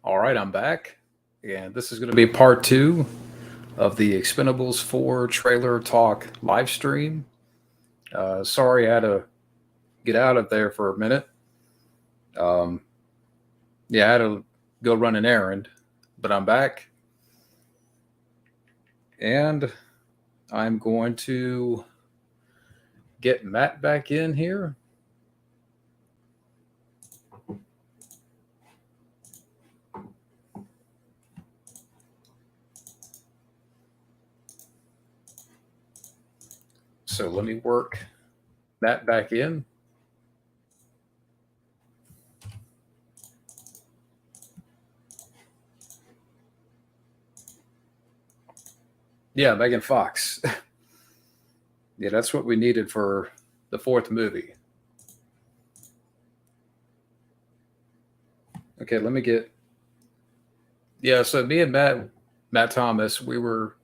All right, I'm back. And this is going to be part two of the Expendables 4 trailer talk live stream. Sorry I had to get out of there for a minute. Um, yeah, I had to go run an errand, but I'm back. And I'm going to get Matt back in here. So let me work Matt back in. Yeah, Megan Fox. Yeah, that's what we needed for the fourth movie. Okay, let me get. Yeah, so me and Matt Thomas, we were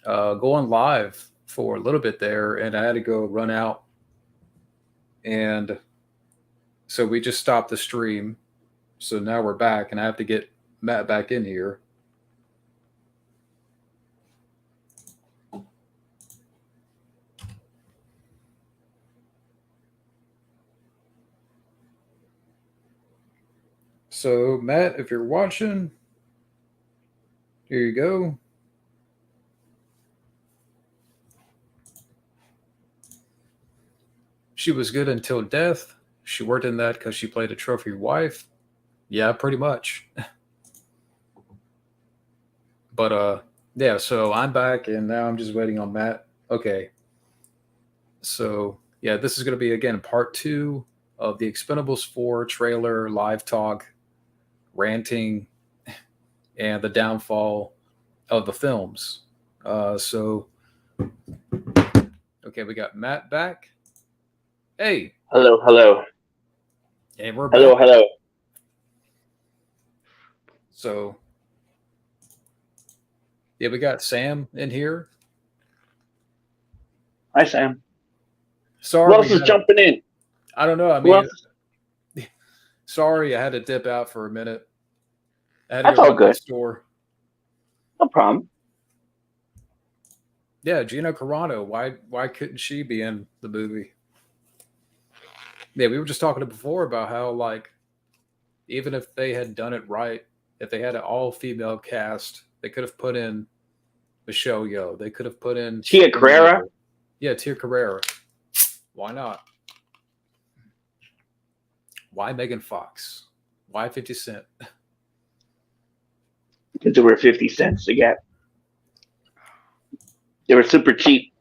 going live for a little bit there, and I had to go run out, and so we just stopped the stream. So now we're back, and I have to get Matt back in here. So Matt, if you're watching, here you go. She was good until death. She worked in that because she played a trophy wife. Yeah, pretty much. But yeah, so I'm back and now I'm just waiting on Matt. Okay. So yeah, this is gonna be again part two of the Expendables 4 trailer live talk, ranting, and the downfall of the films. So okay, we got Matt back. Hey, Hello, hello. and we're Hello, back. hello. So yeah, we got Sam in here. Hi, Sam. Sorry, Who we else is had a. jumping in? I don't know. I Who mean, else? sorry, I had to dip out for a minute. I had to That's go all run to the good. store. No problem. Yeah, Gina Carano. Why couldn't she be in the movie? Yeah, we were just talking before about how like even if they had done it right, if they had an all female cast, they could have put in Michelle Yeoh. They could have put in Tia Carrera? whomever. Yeah, Tia Carrera. Why not? Why Megan Fox? Why 50 Cent? Because they were 50 cents to get. They were super cheap.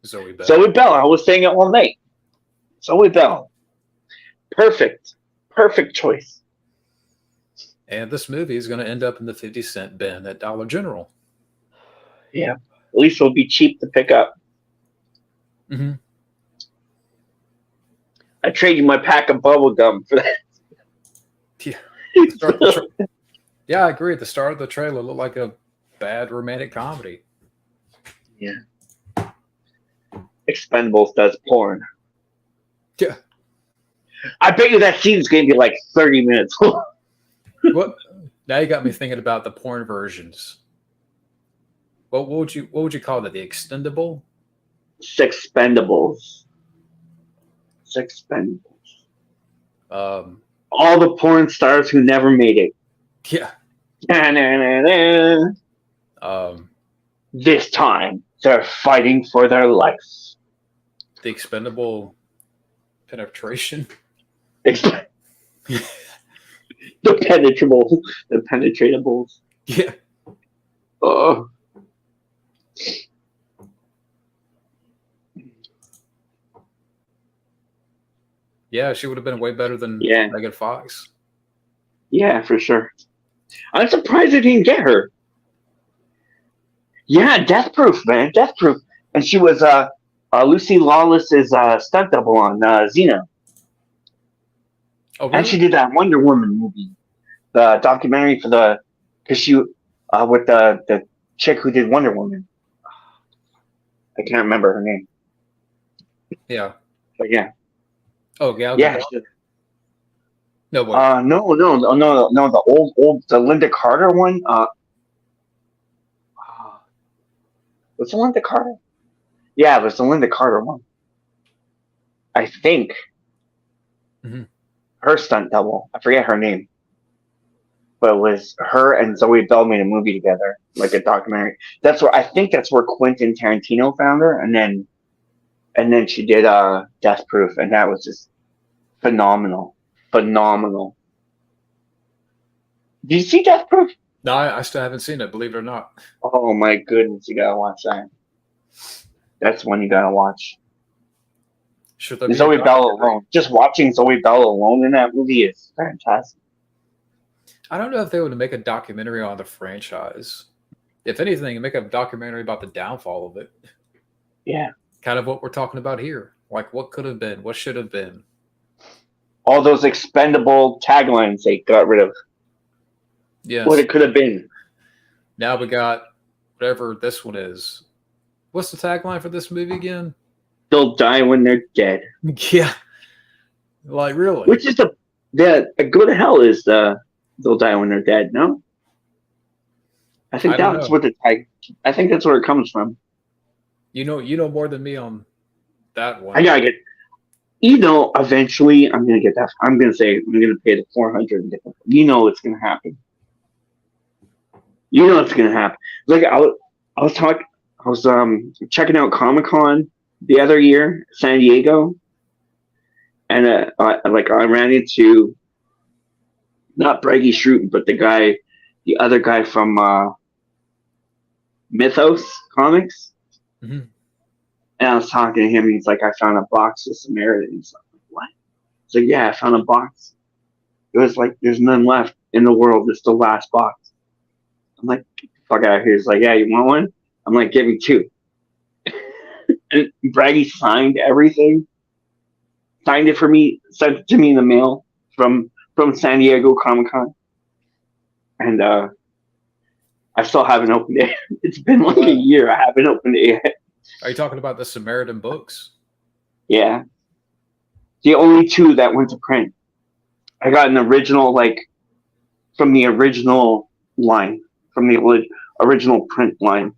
Zoe Bell. Zoe Bell. I was saying it all night. Zoe Bell. Perfect. Perfect choice. And this movie is going to end up in the 50 cent bin at Dollar General. Yeah. At least it'll be cheap to pick up. Mm-hmm. I traded my pack of bubble gum for that. Yeah. Yeah, I agree. The start of the trailer looked like a bad romantic comedy. Yeah. Expendables does porn. Yeah. I bet you that scene's going to be like 30 minutes. What? Now you got me thinking about the porn versions. What would you call that? The extendable? Sexpendables. Sexpendables. Um, All the porn stars who never made it. yeah. Da-na-na-na. This time, they're fighting for their life. The expendable penetration. The penetrable, the penetratables. Yeah. Oh, Yeah, she would have been way better than yeah, Megan Fox. yeah, for sure. I'm surprised they didn't get her. Yeah, Death Proof, man, Death Proof, and she was Lucy Lawless's stunt double on Xena, Oh, and really? she did that Wonder Woman movie, the documentary for the, because she with the chick who did Wonder Woman. I can't remember her name, Yeah. but yeah, Oh, Gal yeah, Gadot. No, what? No, the old the Linda Carter one. Was it Linda Carter? Yeah, it was the Linda Carter one. I think Mm-hmm. her stunt double. I forget her name, but it was her and Zoe Bell made a movie together, like a documentary. That's where Quentin Tarantino found her, and then she did Death Proof, and that was just phenomenal, phenomenal. Did you see Death Proof? No, I still haven't seen it. Believe it or not. Oh my goodness, you gotta watch that. That's one you gotta watch. Should there be a Zoe Bell documentary? alone, just watching Zoe Bell alone in that movie is fantastic. I don't know if they would make a documentary on the franchise. If anything, make a documentary about the downfall of it. Yeah, Kind of what we're talking about here. Like what could have been, what should have been. all those expendable taglines they got rid of. What Yes. it could have been. Now we got whatever this one is. What's the tagline for this movie again? They'll die when they're dead. Yeah. Like really? Which is the go to hell is the they'll die when they're dead. No, I think I don't that's know. what the tag. I think that's where it comes from. You know more than me on that I one. gotta get. Eventually, I'm gonna get that. I'm gonna say I'm gonna pay the 400 and get that. It's gonna happen. It's gonna happen. Like I was talking. I was checking out Comic Con the other year, San Diego, and I ran into not Braggy Schrute, but the other guy from Mythos Comics. Mm-hmm. And I was talking to him, and he's like, I found a box of Samaritans. I'm like, what? He's like, yeah, I found a box. It was like, there's none left in the world. It's the last box. I'm like, get the fuck out of here. He's like, yeah, you want one? I'm like, give me two. And Braggy signed everything, signed it for me, sent it to me in the mail from San Diego Comic Con. And I still haven't opened it. It's been like a year. I haven't opened it yet. Are you talking about the Samaritan books? Yeah. The only two that went to print. I got an original, like, from the original line, from the original print line.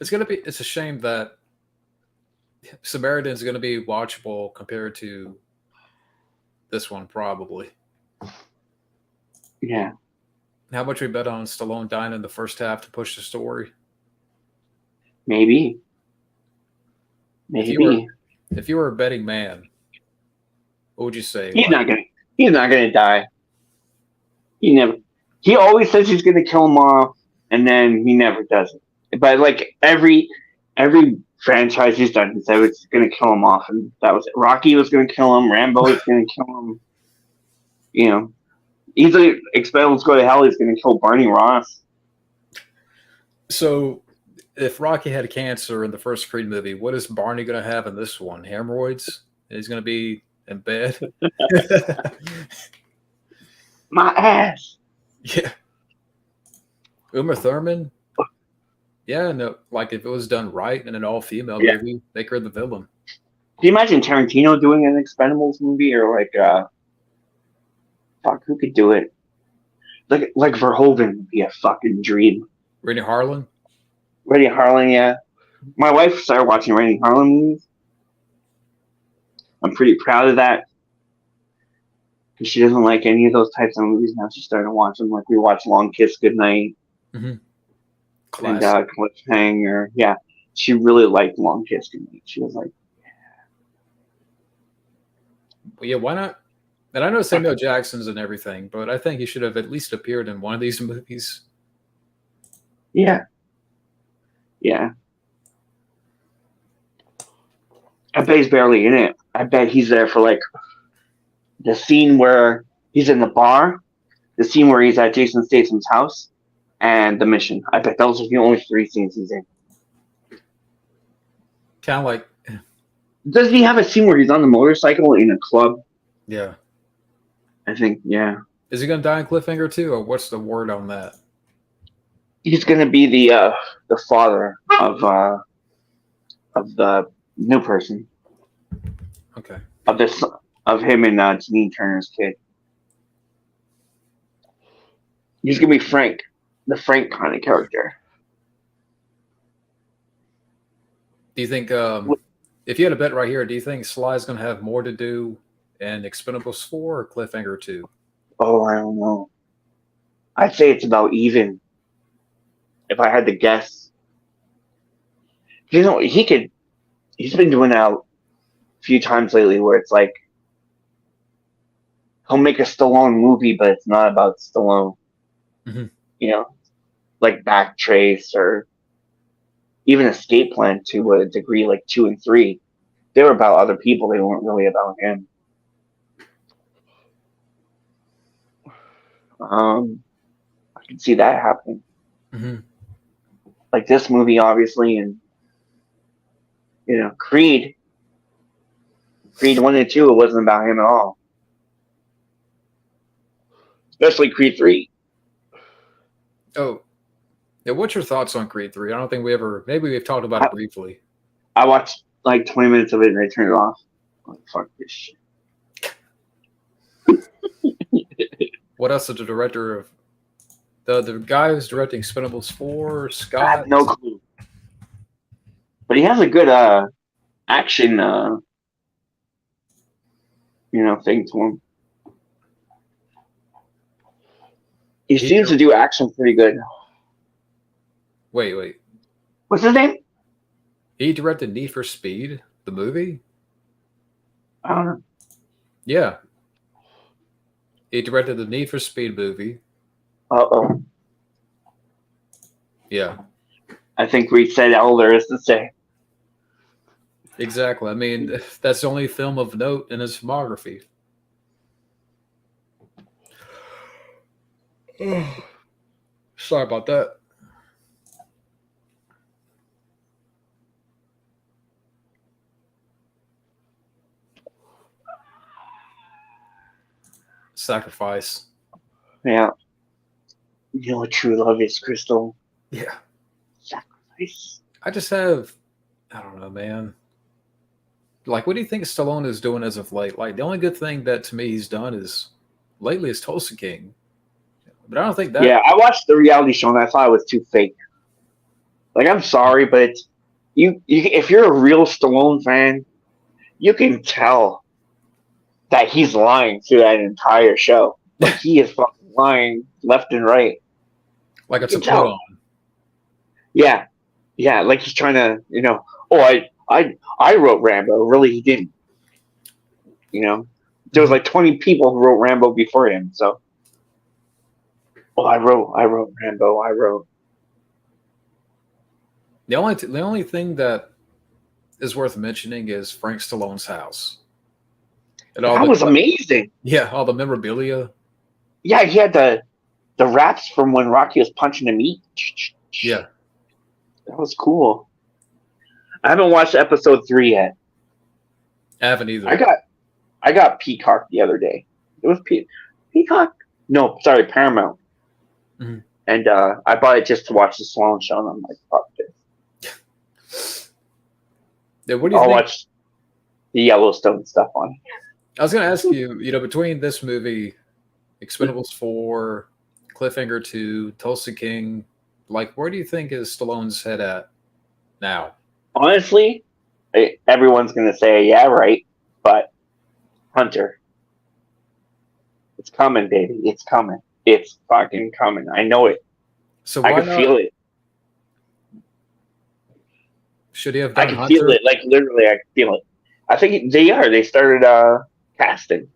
It's a shame that Samaritan is gonna be watchable compared to this one, probably. Yeah. How much we bet on Stallone dying in the first half to push the story? Maybe. If you were a betting man, what would you say? He's not gonna die. He always says he's gonna kill him off, and then he never does it. But like every franchise he's done, he said it's gonna kill him off, and that was it. Rocky was gonna kill him, Rambo was gonna kill him. Either Expendables Go to Hell, he's gonna kill Barney Ross. So if Rocky had cancer in the first Creed movie, what is Barney going to have in this one? Hemorrhoids? He's going to be in bed? My ass. Yeah. Uma Thurman? Yeah, no. Like if it was done right in an all-female movie, make her the villain. Can you imagine Tarantino doing an Expendables movie, or like fuck, who could do it? Like Verhoeven would be a fucking dream. Rennie Harlan? Rennie Harlan, yeah. My wife started watching Rennie Harlan movies. I'm pretty proud of that. Because she doesn't like any of those types of movies. Now she's starting to watch them. Like we watched Long Kiss Goodnight. Mm-hmm. And Cliffhanger. Yeah. She really liked Long Kiss Goodnight. She was like, well, yeah, why not? And I know Samuel Jackson's and everything, but I think he should have at least appeared in one of these movies. yeah. Yeah. I bet he's barely in it. I bet he's there for like the scene where he's in the bar, the scene where he's at Jason Statham's house, and the mission. I bet those are the only three scenes he's in. Kind of like... Doesn't he have a scene where he's on the motorcycle in a club? Yeah. I think, yeah. Is he going to die in Cliffhanger too, or what's the word on that? He's going to be the father of the new person. Okay. Of this of him and Janine Turner's kid. He's gonna be Frank, the Frank kind of character. Do you think, if you had a bet right here, do you think Sly's going to have more to do in Expendables 4 or Cliffhanger 2? Oh, I don't know. I'd say it's about even. If I had to guess, he could. He's been doing that a few times lately, where it's like he'll make a Stallone movie, but it's not about Stallone. Mm-hmm. You know, like Backtrace or even Escape Plan to a degree, like 2 and 3. They were about other people. They weren't really about him. I can see that happening. Mm-hmm. Like this movie, obviously, and Creed 1 and 2, it wasn't about him at all. Especially Creed 3. Oh, yeah. What's your thoughts on Creed 3? I don't think maybe we've talked about it briefly. I watched like 20 minutes of it and I turned it off. I'm like, fuck this shit. What else is the director of the guy who's directing Expendables 4, Scott? I have no clue. But he has a good action thing to him. He seems to do action pretty good. Wait. What's his name? He directed Need for Speed, the movie? I don't know. Yeah. He directed the Need for Speed movie. Uh-oh. Yeah. I think we said all there is to say. Exactly. I mean, that's the only film of note in his filmography. Sorry about that. Sacrifice. Yeah. You know what true love is, Crystal? Yeah. Sacrifice. I don't know, man. Like, what do you think Stallone is doing as of late? Like, the only good thing that to me he's done lately is Tulsa King. But I don't think that. Yeah, I watched the reality show and I thought it was too fake. Like, I'm sorry, but if you're a real Stallone fan, you can tell that he's lying through that entire show. Like, he is fucking lying left and right. Like it's a put on. Yeah. Yeah, like he's trying to, I wrote Rambo. Really, he didn't. There was like 20 people who wrote Rambo before him, so. Oh, I wrote Rambo. I wrote. The only thing that is worth mentioning is Frank Stallone's house. That was amazing. Yeah, all the memorabilia. Yeah, he had the wraps from when Rocky was punching the meat. Yeah. That was cool. I haven't watched episode 3 yet. I haven't either. I got Peacock the other day. It was Peacock? No, sorry, Paramount. Mm-hmm. And I bought it just to watch the Stallone show, and I'm like, fuck this. Yeah, what do you think? I'll watch the Yellowstone stuff on it. I was going to ask you, between this movie, Expendables 4, Cliffhanger 2, Tulsa King, like, where do you think is Stallone's head at now? Honestly, everyone's going to say, yeah, right, but Hunter. It's coming, baby. It's coming. It's fucking coming. I know it. So I can feel it. Should he have done I can Hunter? feel it. Like, literally, I can feel it. I think they are. They started casting.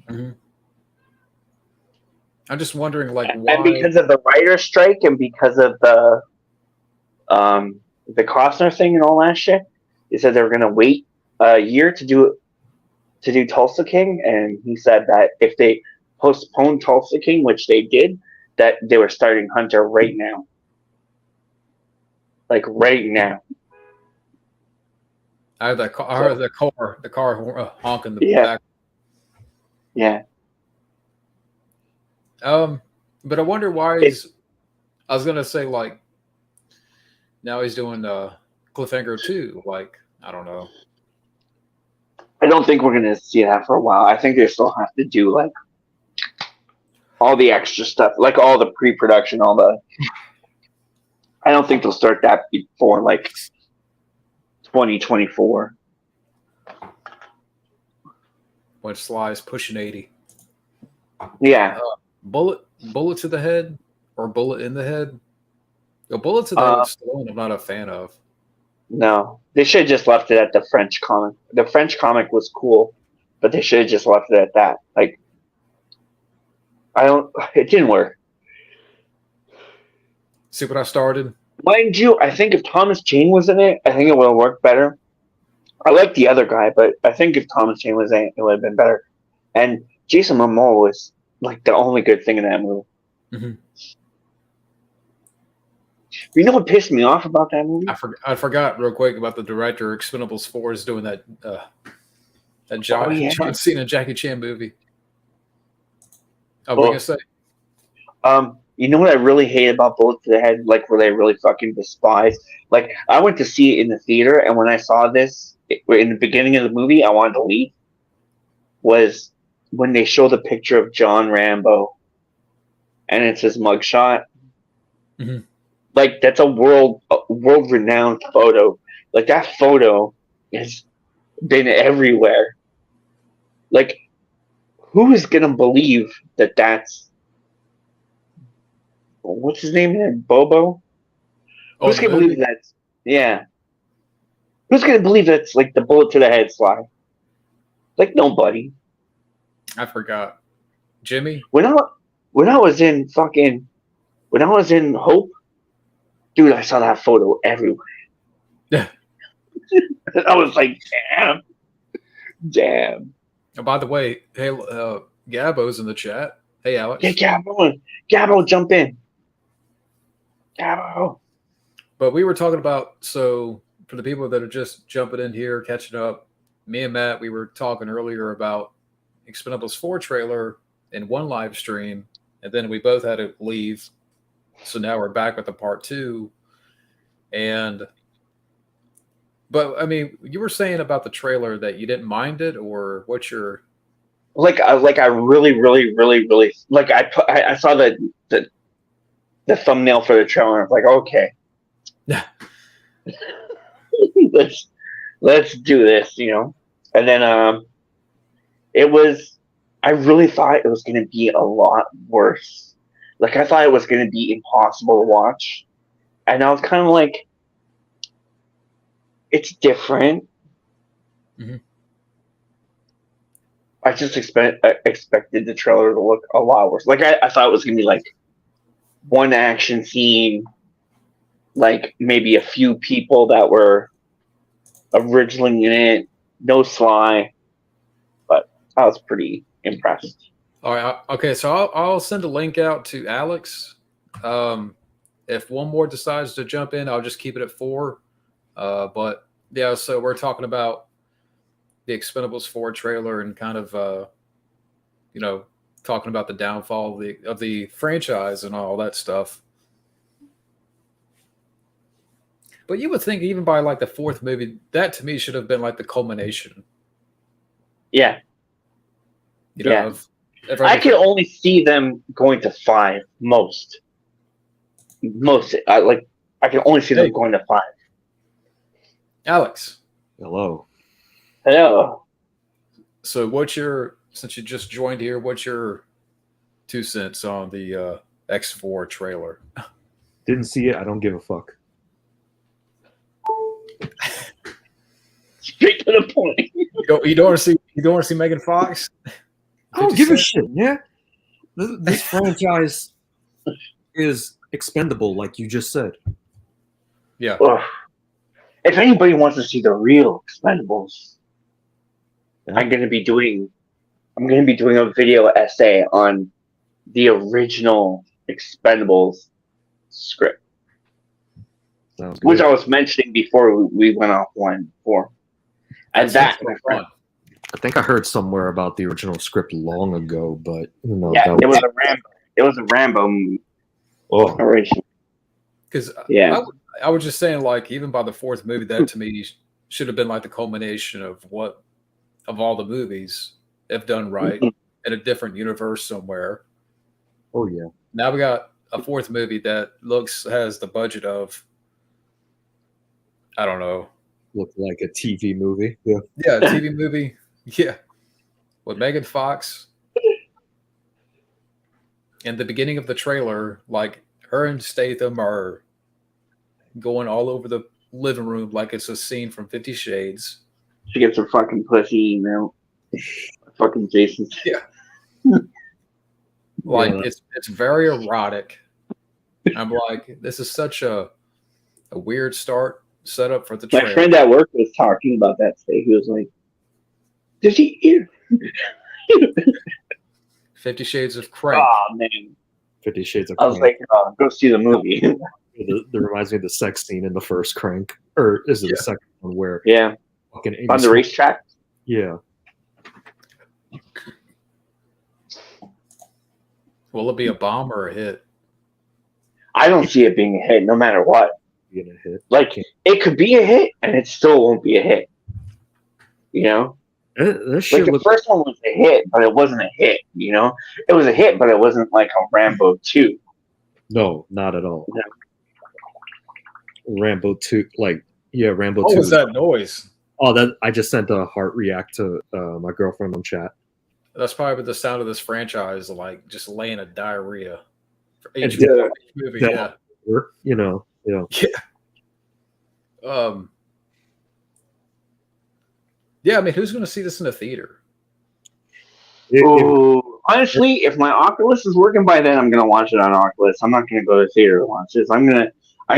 Mm-hmm. I'm just wondering, like, and why? And because of the writer's strike and because of the Costner thing and all that shit, they said they were going to wait a year to do Tulsa King, and he said that if they postponed Tulsa King, which they did, that they were starting Hunter right now. Like, right now. I heard the car honking the back. Yeah. But I wonder why I was gonna say, like, now he's doing Cliffhanger 2. Like, I don't know. I don't think we're gonna see that for a while. I think they still have to do like all the extra stuff, like all the pre-production, all the. I don't think they'll start that before like 2024. When Sly's pushing 80. Yeah. Bullet to the head or bullet in the head. A bullet to the head with Stallone, I'm not a fan of. No, they should have just left it at the French comic. The French comic was cool, but they should have just left it at that. Like, I don't. It didn't work. See what I started? Mind you, I think if Thomas Jane was in it, I think it would have worked better. I like the other guy, but I think if Thomas Jane was in it, it would have been better. And Jason Momoa was like the only good thing in that movie. Mm-hmm. You know what pissed me off about that movie? I forgot real quick about the director. Expendables 4 is doing that John Cena Jackie Chan movie. Oh, what were you gonna say? You know what I really hate about Bullet to the Head? Like, where they really fucking despise. Like, I went to see it in the theater, and when I saw this in the beginning of the movie, I wanted to leave. Was when they show the picture of John Rambo, and it's his mugshot. Mm-hmm. Like, that's a world renowned photo. Like, that photo has been everywhere. Like, who is gonna believe that that's what's his name again? Bobo? Who's gonna believe that's Who's gonna believe that's like the bullet to the head Sly? Like nobody. I forgot. Jimmy? When I was in Hope, dude, I saw that photo everywhere. Yeah. I was like, damn. Oh, by the way, hey, Gabbo's in the chat. Hey, Alex. Yeah, Gabbo, jump in. Gabbo. But we were talking about, so for the people that are just jumping in here, catching up, me and Matt, we were talking earlier about Expendables 4 trailer in one live stream, and then we both had to leave. So now we're back with the part 2. But I mean, you were saying about the trailer that you didn't mind it, or what's your I really like. I saw the thumbnail for the trailer. I was like, okay, let's do this, you know. And then it was. I really thought it was going to be a lot worse. Like, I thought it was going to be impossible to watch, and I was kind of like, it's different. Mm-hmm. I just expected the trailer to look a lot worse. Like, I thought it was going to be like one action scene, like maybe a few people that were originally in it, no Sly, but I was pretty impressed. All right. Okay. So I'll send a link out to Alex. If one more decides to jump in, I'll just keep it at 4. But yeah, so we're talking about the Expendables 4 trailer and kind of, talking about the downfall of the franchise and all that stuff. But you would think even by like the 4th movie, that to me should have been like the culmination. Yeah. I can only see them going to 5 most. I can only see them going to 5. Alex. Hello. So since you just joined here, what's your 2 cents on the X4 trailer? Didn't see it. I don't give a fuck. Straight to the point. You don't want to see Megan Fox? I don't give a shit. Yeah, this franchise is expendable, like you just said. Yeah. If anybody wants to see the real Expendables, yeah. I'm going to be doing a video essay on the original Expendables script, which I was mentioning before we went offline before. And that, my friend, I think I heard somewhere about the original script long ago, but it was a Rambo movie. Oh, because I was just saying, like, even by the 4th movie, that to me should have been like the culmination of what of all the movies, if done right, in a different universe somewhere. Oh yeah. Now we got a fourth movie that has the budget of, I don't know. Looked like a TV movie. Yeah. Yeah, a TV movie. Yeah. With Megan Fox. In the beginning of the trailer, like her and Statham are going all over the living room like it's a scene from 50 Shades. She gets her fucking pussy email. Fucking Jason. Yeah. Like it's very erotic. I'm like, this is such a weird setup for the trailer. My friend at work was talking about that today. He was like, "Did he hear?" 50 Shades of Crank. Oh man, 50 Shades of I was Crank. like, go see the movie. That reminds me of the sex scene in the first Crank, or is it the second one where? Yeah, fucking Amy on the racetrack. Yeah. Will it be a bomb or a hit? I don't see it being a hit, no matter what. Being a hit. Like it could be a hit, and it still won't be a hit. You know, That shit like the first one was a hit, but it wasn't a hit. You know, it was a hit, but it wasn't like a Rambo 2. No, not at all. No. Rambo 2, Rambo 2. What was that noise? Oh, that I just sent a heart react to my girlfriend on chat. That's probably the sound of this franchise, like just laying a diarrhea for each Yeah. movie. Yeah. Yeah. You know, yeah. Yeah, I mean, who's going to see this in a theater? Honestly, if my Oculus is working by then, I'm gonna watch it on Oculus. I'm not gonna go to theater to watch this. I'm gonna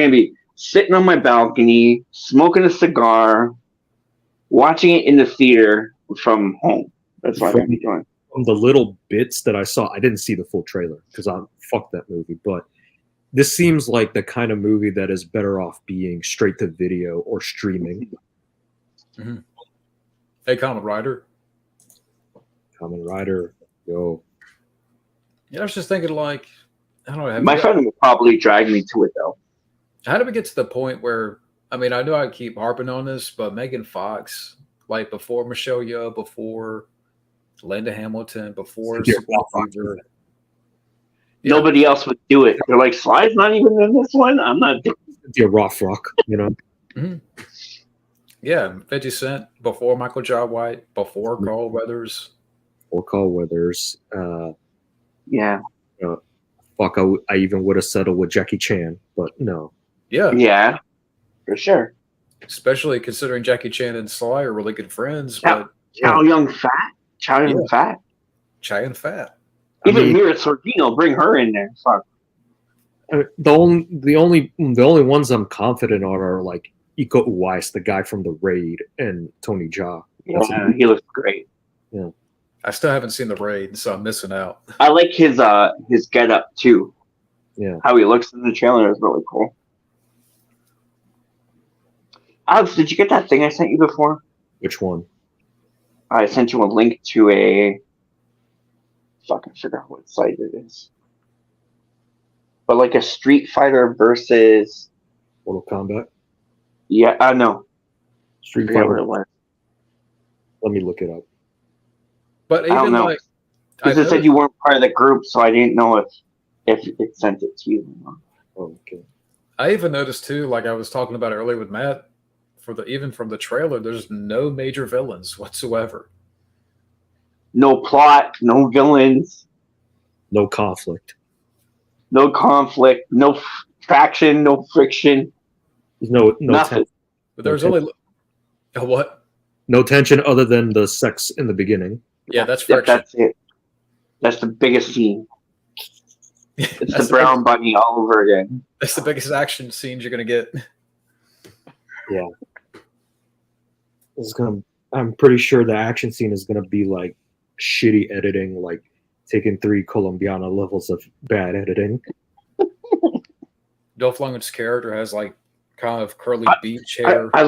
be sitting on my balcony, smoking a cigar, watching it in the theater from home. That's what I'm gonna be doing. From the little bits that I saw, I didn't see the full trailer because I fuck that movie. But this seems like the kind of movie that is better off being straight to video or streaming. Mm-hmm. Hey, Kamen Rider. Kamen Rider, yo. Yeah, I was just thinking, like, I don't know. My friend would probably drag me to it though. How did we get to the point where? I mean, I know I keep harping on this, but Megan Fox, like before Michelle Yeoh, before Linda Hamilton, before Super Fever, nobody else would do it. They're like, Sly's not even in this one. I'm not doing the rough rock, you know. Mm-hmm. Yeah, 50 Cent before Michael Jai White, before Carl Weathers. Or Carl Weathers. Yeah. Fuck, I even would have settled with Jackie Chan, but no. Yeah. Yeah, for sure. Especially considering Jackie Chan and Sly are really good friends. Chow Yun Fat. Chow Yun Fat. Chow Yun Fat. Even Mira Sorvino, bring her in there. Fuck. The only ones I'm confident on are like Iko Uwais, the guy from The Raid, and Tony Jaa. Yeah, he looks great. Yeah. I still haven't seen The Raid, so I'm missing out. I like his get up too. Yeah. How he looks in the trailer is really cool. Alex, did you get that thing I sent you before? Which one? I sent you a link to a fucking forgot what site it is. But like a Street Fighter versus Mortal Kombat? Yeah, no. Street I forget Fighter. what it was. Let me look it up. But I don't even know. like Because it said you weren't part of the group, so I didn't know if it sent it to you. Oh, okay. I even noticed too, like I was talking about earlier with Matt, even from the trailer, there's no major villains whatsoever. No plot, no villains, No conflict. no conflict, no traction, no friction. No Nothing. But there's only what? No tension other than the sex in the beginning. Yeah, that's Yeah, friction. that's it. That's the biggest scene. It's That's the brown bunny all over again. That's the biggest action scenes you're gonna get. Yeah. I'm pretty sure the action scene is gonna be like shitty editing, like taking 3 Colombiana levels of bad editing. Dolph Lundgren's character has like kind of curly beach hair. I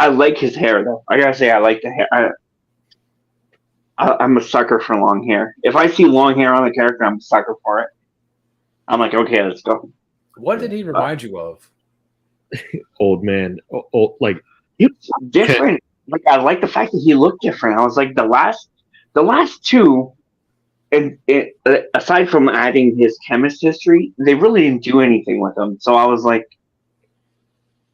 like his hair though. I gotta say I like the hair. I'm a sucker for long hair. If I see long hair on a character, I'm a sucker for it. I'm like, okay, let's go. What did he remind you of? Old man, like He was different. like I like the fact that he looked different. I was like the last two, and aside from adding his chemist history, they really didn't do anything with him. So I was like,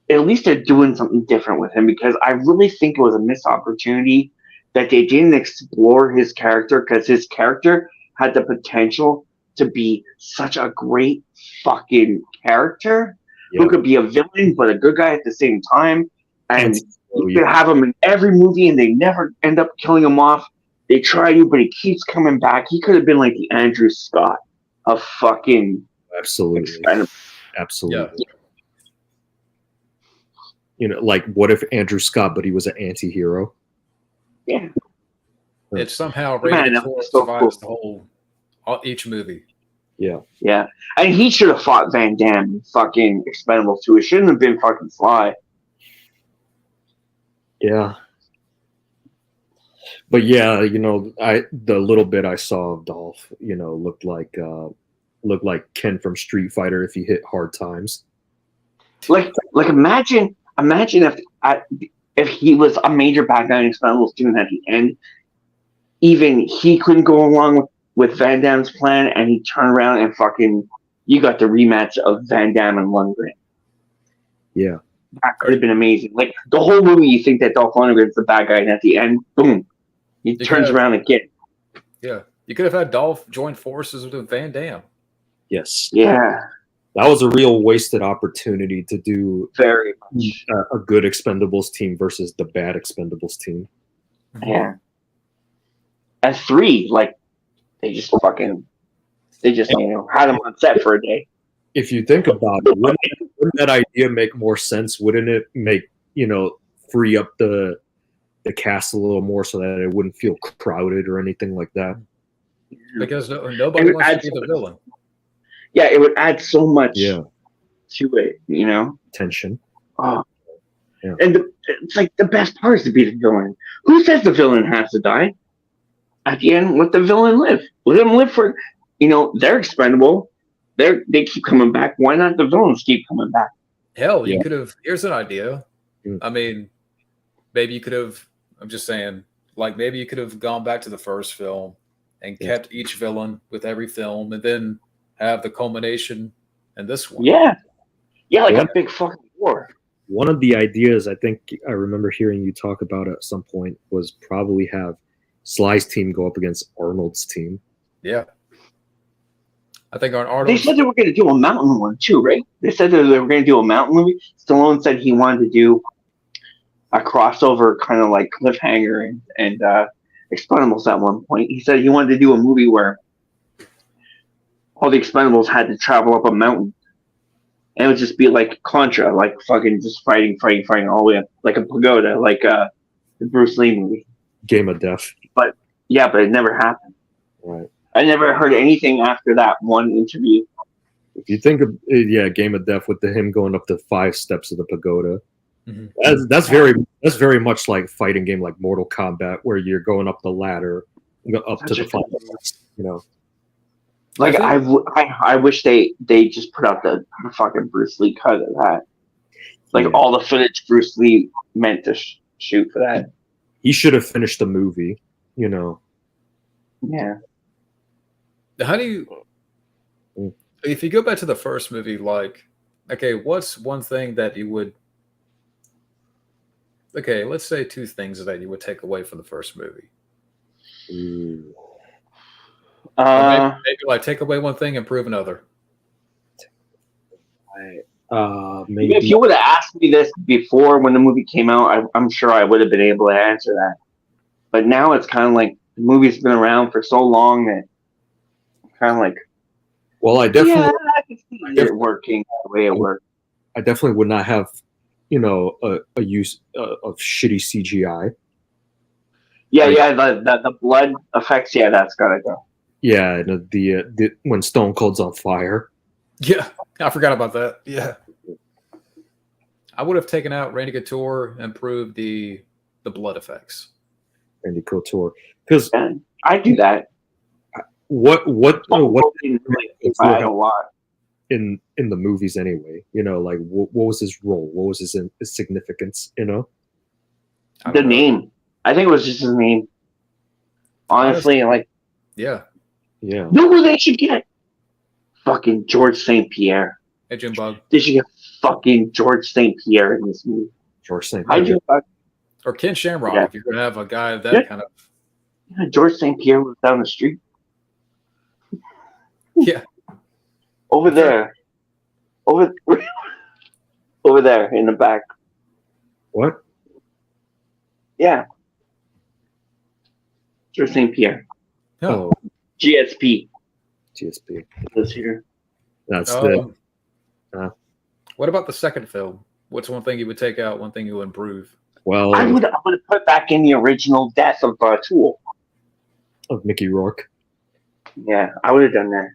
at least they're doing something different with him because I really think it was a missed opportunity that they didn't explore his character because his character had the potential to be such a great fucking character who Yep. could be a villain but a good guy at the same time. And Oh, you could have him in every movie and they never end up killing him off. They try to, but he keeps coming back. He could have been like the Andrew Scott of fucking absolutely, Expendables. absolutely. You know, like what if Andrew Scott, but he was an anti-hero? Yeah. It somehow Man, rated that four was so survives cool. each movie. Yeah. Yeah. And he should have fought Van Damme in fucking Expendables 2. It shouldn't have been fucking Sly. Yeah. But yeah, you know, the little bit I saw of Dolph, you know, looked like Ken from Street Fighter if he hit hard times. Like imagine if he was a major bad guy in Expendables 2 and at the end, even he couldn't go along with Van Damme's plan and he turned around and fucking you got the rematch of Van Damme and Lundgren. Yeah. That could have been amazing. Like the whole movie you think that Dolph Lundgren's the bad guy and at the end, boom. He turns around again. Yeah. You could have had Dolph join forces with Van Damme. Yes. Yeah. That was a real wasted opportunity to do Very much. a good Expendables team versus the bad Expendables team. Yeah. And 3, like they just had him on set for a day. If you think about it, wouldn't that idea make more sense? Wouldn't it make, you know, free up the cast a little more so that it wouldn't feel crowded or anything like that? Because nobody wants to be the villain. Yeah, it would add so much Yeah. to it, you know? Tension. Oh. Yeah. And it's like the best part is to be the villain. Who says the villain has to die? At the end, let the villain live. Let them live for, you know, they're expendable. They keep coming back. Why not the villains keep coming back? Hell, you Yeah. could have. Here's an idea. I mean, maybe you could have. I'm just saying, like maybe you could have gone back to the first film and kept each villain with every film, and then have the culmination in this one. Yeah, like a big fucking war. One of the ideas I think I remember hearing you talk about at some point was probably have Sly's team go up against Arnold's team. Yeah. I think Arnold. They said they were going to do a mountain one too, right? They said that they were going to do a mountain movie. Stallone said he wanted to do a crossover kind of like Cliffhanger and Expendables at one point. He said he wanted to do a movie where all the Expendables had to travel up a mountain. And it would just be like Contra, like fucking just fighting all the way up, like a pagoda, like the Bruce Lee movie. Game of Death. But it never happened. Right. I never heard anything after that one interview. If you think of Game of Death with him going up the 5 steps of the pagoda, that's very much like fighting game like Mortal Kombat, where you're going up the ladder, up to the 5 steps, you know. Like I wish they just put out the fucking Bruce Lee cut of that, like all the footage Bruce Lee meant to shoot for that. He should have finished the movie, you know. Yeah. How do you, if you go back to the first movie, like, okay, what's one thing that you would, okay, let's say 2 things that you would take away from the first movie. Maybe like take away one thing, improve another. Maybe if you would have asked me this before when the movie came out, I'm sure I would have been able to answer that. But now it's kind of like the movie's been around for so long that kind of like, well, I definitely I can see it working the way it worked. I definitely would not have, you know, a use of shitty CGI. The blood effects, that's gotta go. Yeah, the when Stone Cold's on fire. Yeah, I forgot about that. Yeah, I would have taken out Randy Couture and improved the blood effects. Randy Couture, because I do that. What really a lot in the movies anyway? You know, like what was his role? What was his significance? You know. I The don't know. name. I think it was just his name. Honestly, like, Yeah. Yeah. you know who they should get? Fucking George St. Pierre. Hey, Jim Bug. They should get fucking George St. Pierre in this movie. George St. Hi, Jim Bug. Or Ken Shamrock, Yeah. if you're going to have a guy of that Yeah. kind of. Yeah, George St. Pierre was down the street. Yeah. Over there. Over there in the back. What? Yeah. George St. Pierre. Oh, GSP. GSP. This here. That's What about the second film? What's one thing you would take out, one thing you would improve? well I would have put back in the original Death of Tool. of Mickey Rourke. Yeah, I would have done that.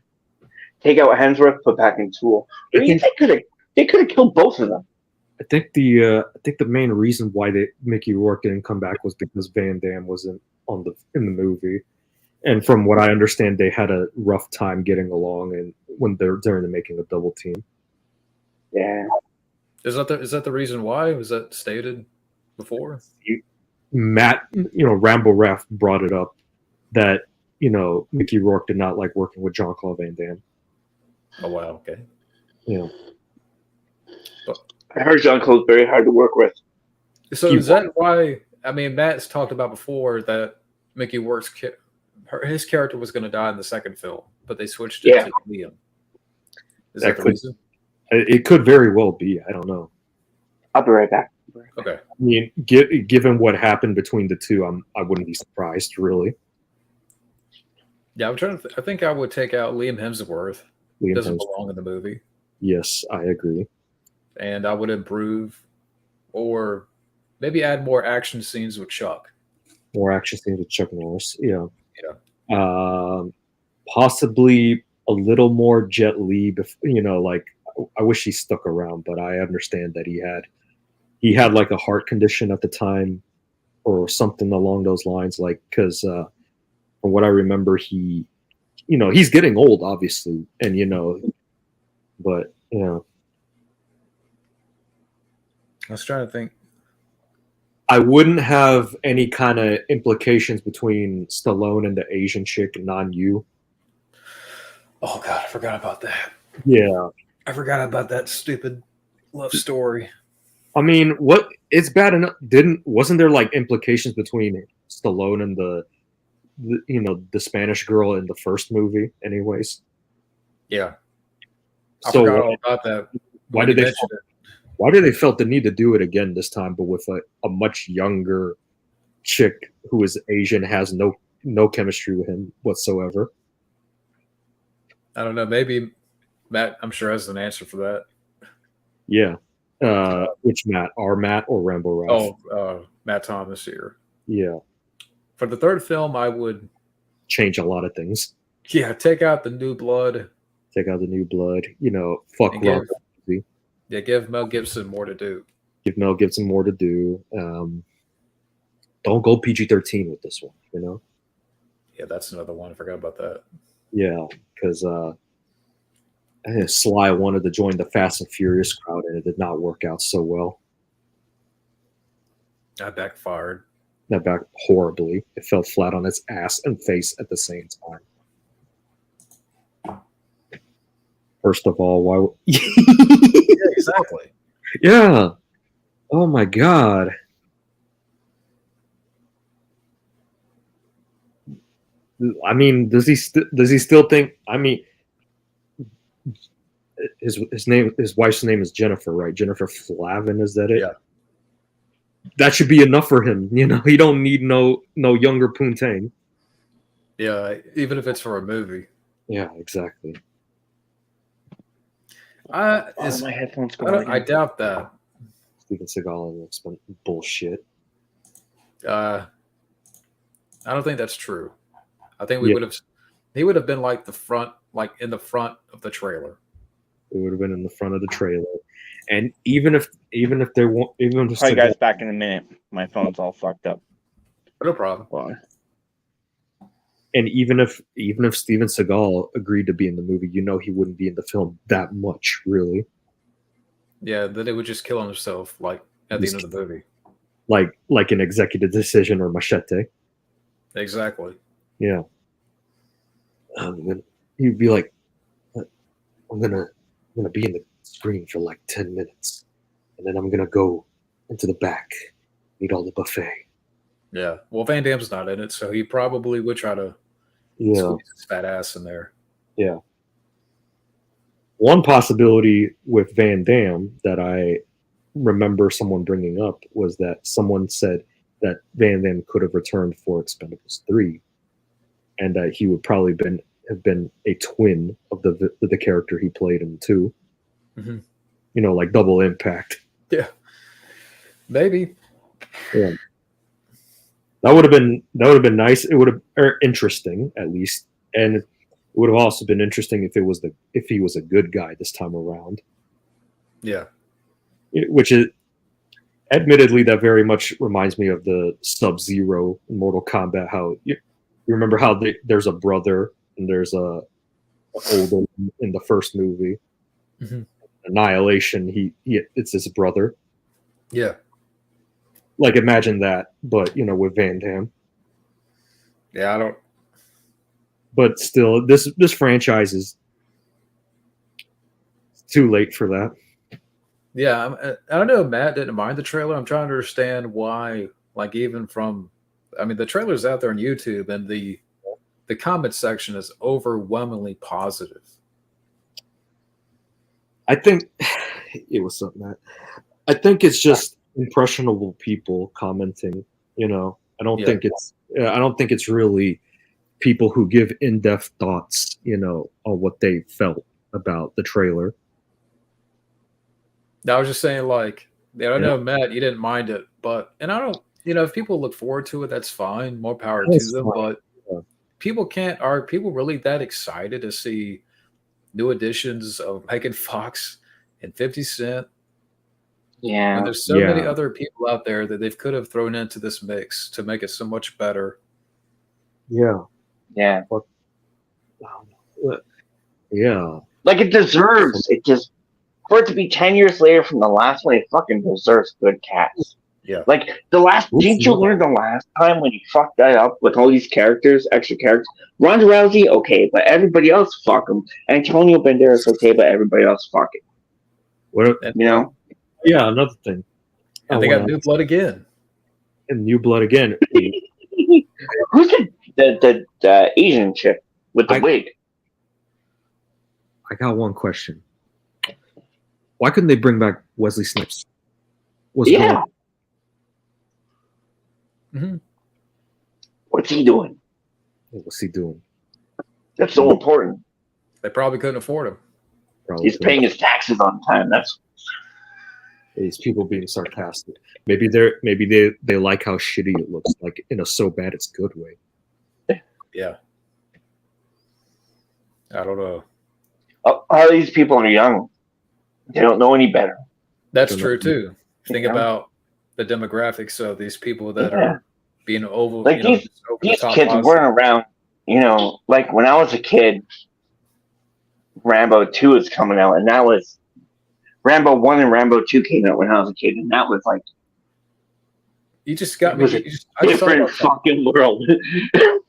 Take out Hemsworth, put back in Tool. They could have killed both of them. I think the main reason why Mickey Rourke didn't come back was because Van Damme wasn't in the movie, and from what I understand, they had a rough time getting along, and when they're during the making of Double Team. Yeah. Is that the reason why? Was that stated before? Matt, Rambo Raf brought it up that Mickey Rourke did not like working with Jean-Claude Van Damme. Oh wow, okay. Yeah. I heard Jean-Claude's very hard to work with. So is that why? I mean, Matt's talked about before that Mickey Rourke's his character was going to die in the second film, but they switched it to Liam. Is that the reason? It could very well be. I don't know. I'll be right back. Okay. I mean, given what happened between the two, I wouldn't be surprised, really. Yeah, I'm trying to. I think I would take out Liam Hemsworth. Liam Doesn't Hemsworth. belong in the movie. Yes, I agree. And I would improve, or maybe add more action scenes with Chuck. More action scenes with Chuck Norris. Yeah. Yeah. Possibly a little more Jet Li. I wish he stuck around, but I understand that he had like a heart condition at the time, or something along those lines. Like, because from what I remember, he's getting old, obviously, and but I was trying to think. I wouldn't have any kind of implications between Stallone and the Asian chick, non-you. Oh God, I forgot about that. Yeah. I forgot about that stupid love story. I mean, it's bad enough. Wasn't there like implications between Stallone and the Spanish girl in the first movie, anyways? Yeah. I So forgot all about that. why did they felt the need to do it again this time, but with a much younger chick who is Asian, has no chemistry with him whatsoever? I don't know. Maybe Matt, I'm sure, has an answer for that. Yeah. Which Matt? Our Matt or Rambo Ralph? Oh, Matt Thomas here. Yeah. For the third film, I would Change a lot of things. take out the new blood. Take out the new blood. Fuck And Rob. give Mel Gibson more to do. Give Mel Gibson more to do. Don't go PG-13 with this one. Yeah, that's another one. I forgot about that. Yeah, because Sly wanted to join the Fast and Furious crowd, and it did not work out so well. That backfired. That back horribly. It fell flat on its ass and face at the same time. First of all, why? Yeah, exactly. Yeah. Oh my God. I mean, does he still think? I mean, his wife's name is Jennifer, right? Jennifer Flavin, is that it? Yeah. That should be enough for him. He don't need no younger Poontang. Yeah, even if it's for a movie. Yeah, exactly. My headphones I doubt that. Steven Seagal and bullshit. I don't think that's true. I think he would have been like in the front of the trailer. It would have been in the front of the trailer. And even if there won't, even if Call you guys back in a minute. My phone's all fucked up. No problem. Well, and even if Steven Seagal agreed to be in the movie, he wouldn't be in the film that much, really. Yeah, then it would just kill himself at the end of the movie. like an executive decision or Machete. Exactly. Yeah. He'd be like, I'm gonna be in the screen for like 10 minutes, and then I'm gonna go into the back, eat all the buffet. Yeah. Well, Van Damme's not in it, so he probably would try to Yeah. squeeze his fat ass in there. Yeah. One possibility with Van Damme that I remember someone bringing up was that someone said that Van Damme could have returned for Expendables 3, and that he would probably have been a twin of the character he played in 2. Mm-hmm. You know, like Double Impact. Yeah. Maybe. Yeah. That would have been nice. It would have, or interesting at least, and it would have also been interesting if he was a good guy this time around. Yeah. Which is, admittedly, that very much reminds me of the Sub-Zero in Mortal Kombat. How you remember how there's a brother and there's a older in the first movie. Mm-hmm. Annihilation. It's his brother. Yeah. Like, imagine that, but with Van Damme. Yeah, I don't. But still, this franchise is too late for that. Yeah, I don't know. Matt didn't mind the trailer. I'm trying to understand why. Like, even from, I mean, the trailer's out there on YouTube, and the comment section is overwhelmingly positive. I think it was something that I think it's just impressionable people commenting. I don't think it's really people who give in-depth thoughts, on what they felt about the trailer. I was just saying, like, I know, Matt, you didn't mind it, and I don't, if people look forward to it, that's fine. More power to them. But people are people really that excited to see new editions of Megan Fox and 50 Cent? Yeah. When there's so many other people out there that they could have thrown into this mix to make it so much better. Yeah. Yeah. Yeah. Like, it deserves it. Just for it to be 10 years later from the last one, it fucking deserves good cast. Yeah. Like, didn't you learn the last time when you fucked that up with all these extra characters? Ronda Rousey, okay, but everybody else, fuck them. Antonio Banderas, okay, but everybody else, fuck it. Yeah, another thing. And they got New Blood again. And New Blood again. Who's the Asian chick with the wig? I got one question. Why couldn't they bring back Wesley Snipes? Mm-hmm. What's he doing? What's he doing? That's so important. They probably couldn't afford him. He's paying his taxes on time. That's these people being sarcastic. Maybe they like how shitty it looks, like in a so bad it's good way. Yeah. I don't know. All these people are young. They don't know any better. That's true too. Think about the demographics of these people that are being over. Like these kids weren't around. Like when I was a kid, Rambo 2 was coming out, and that was Rambo 1 and Rambo 2 came out when I was a kid, and that was like you just got me. A different fucking world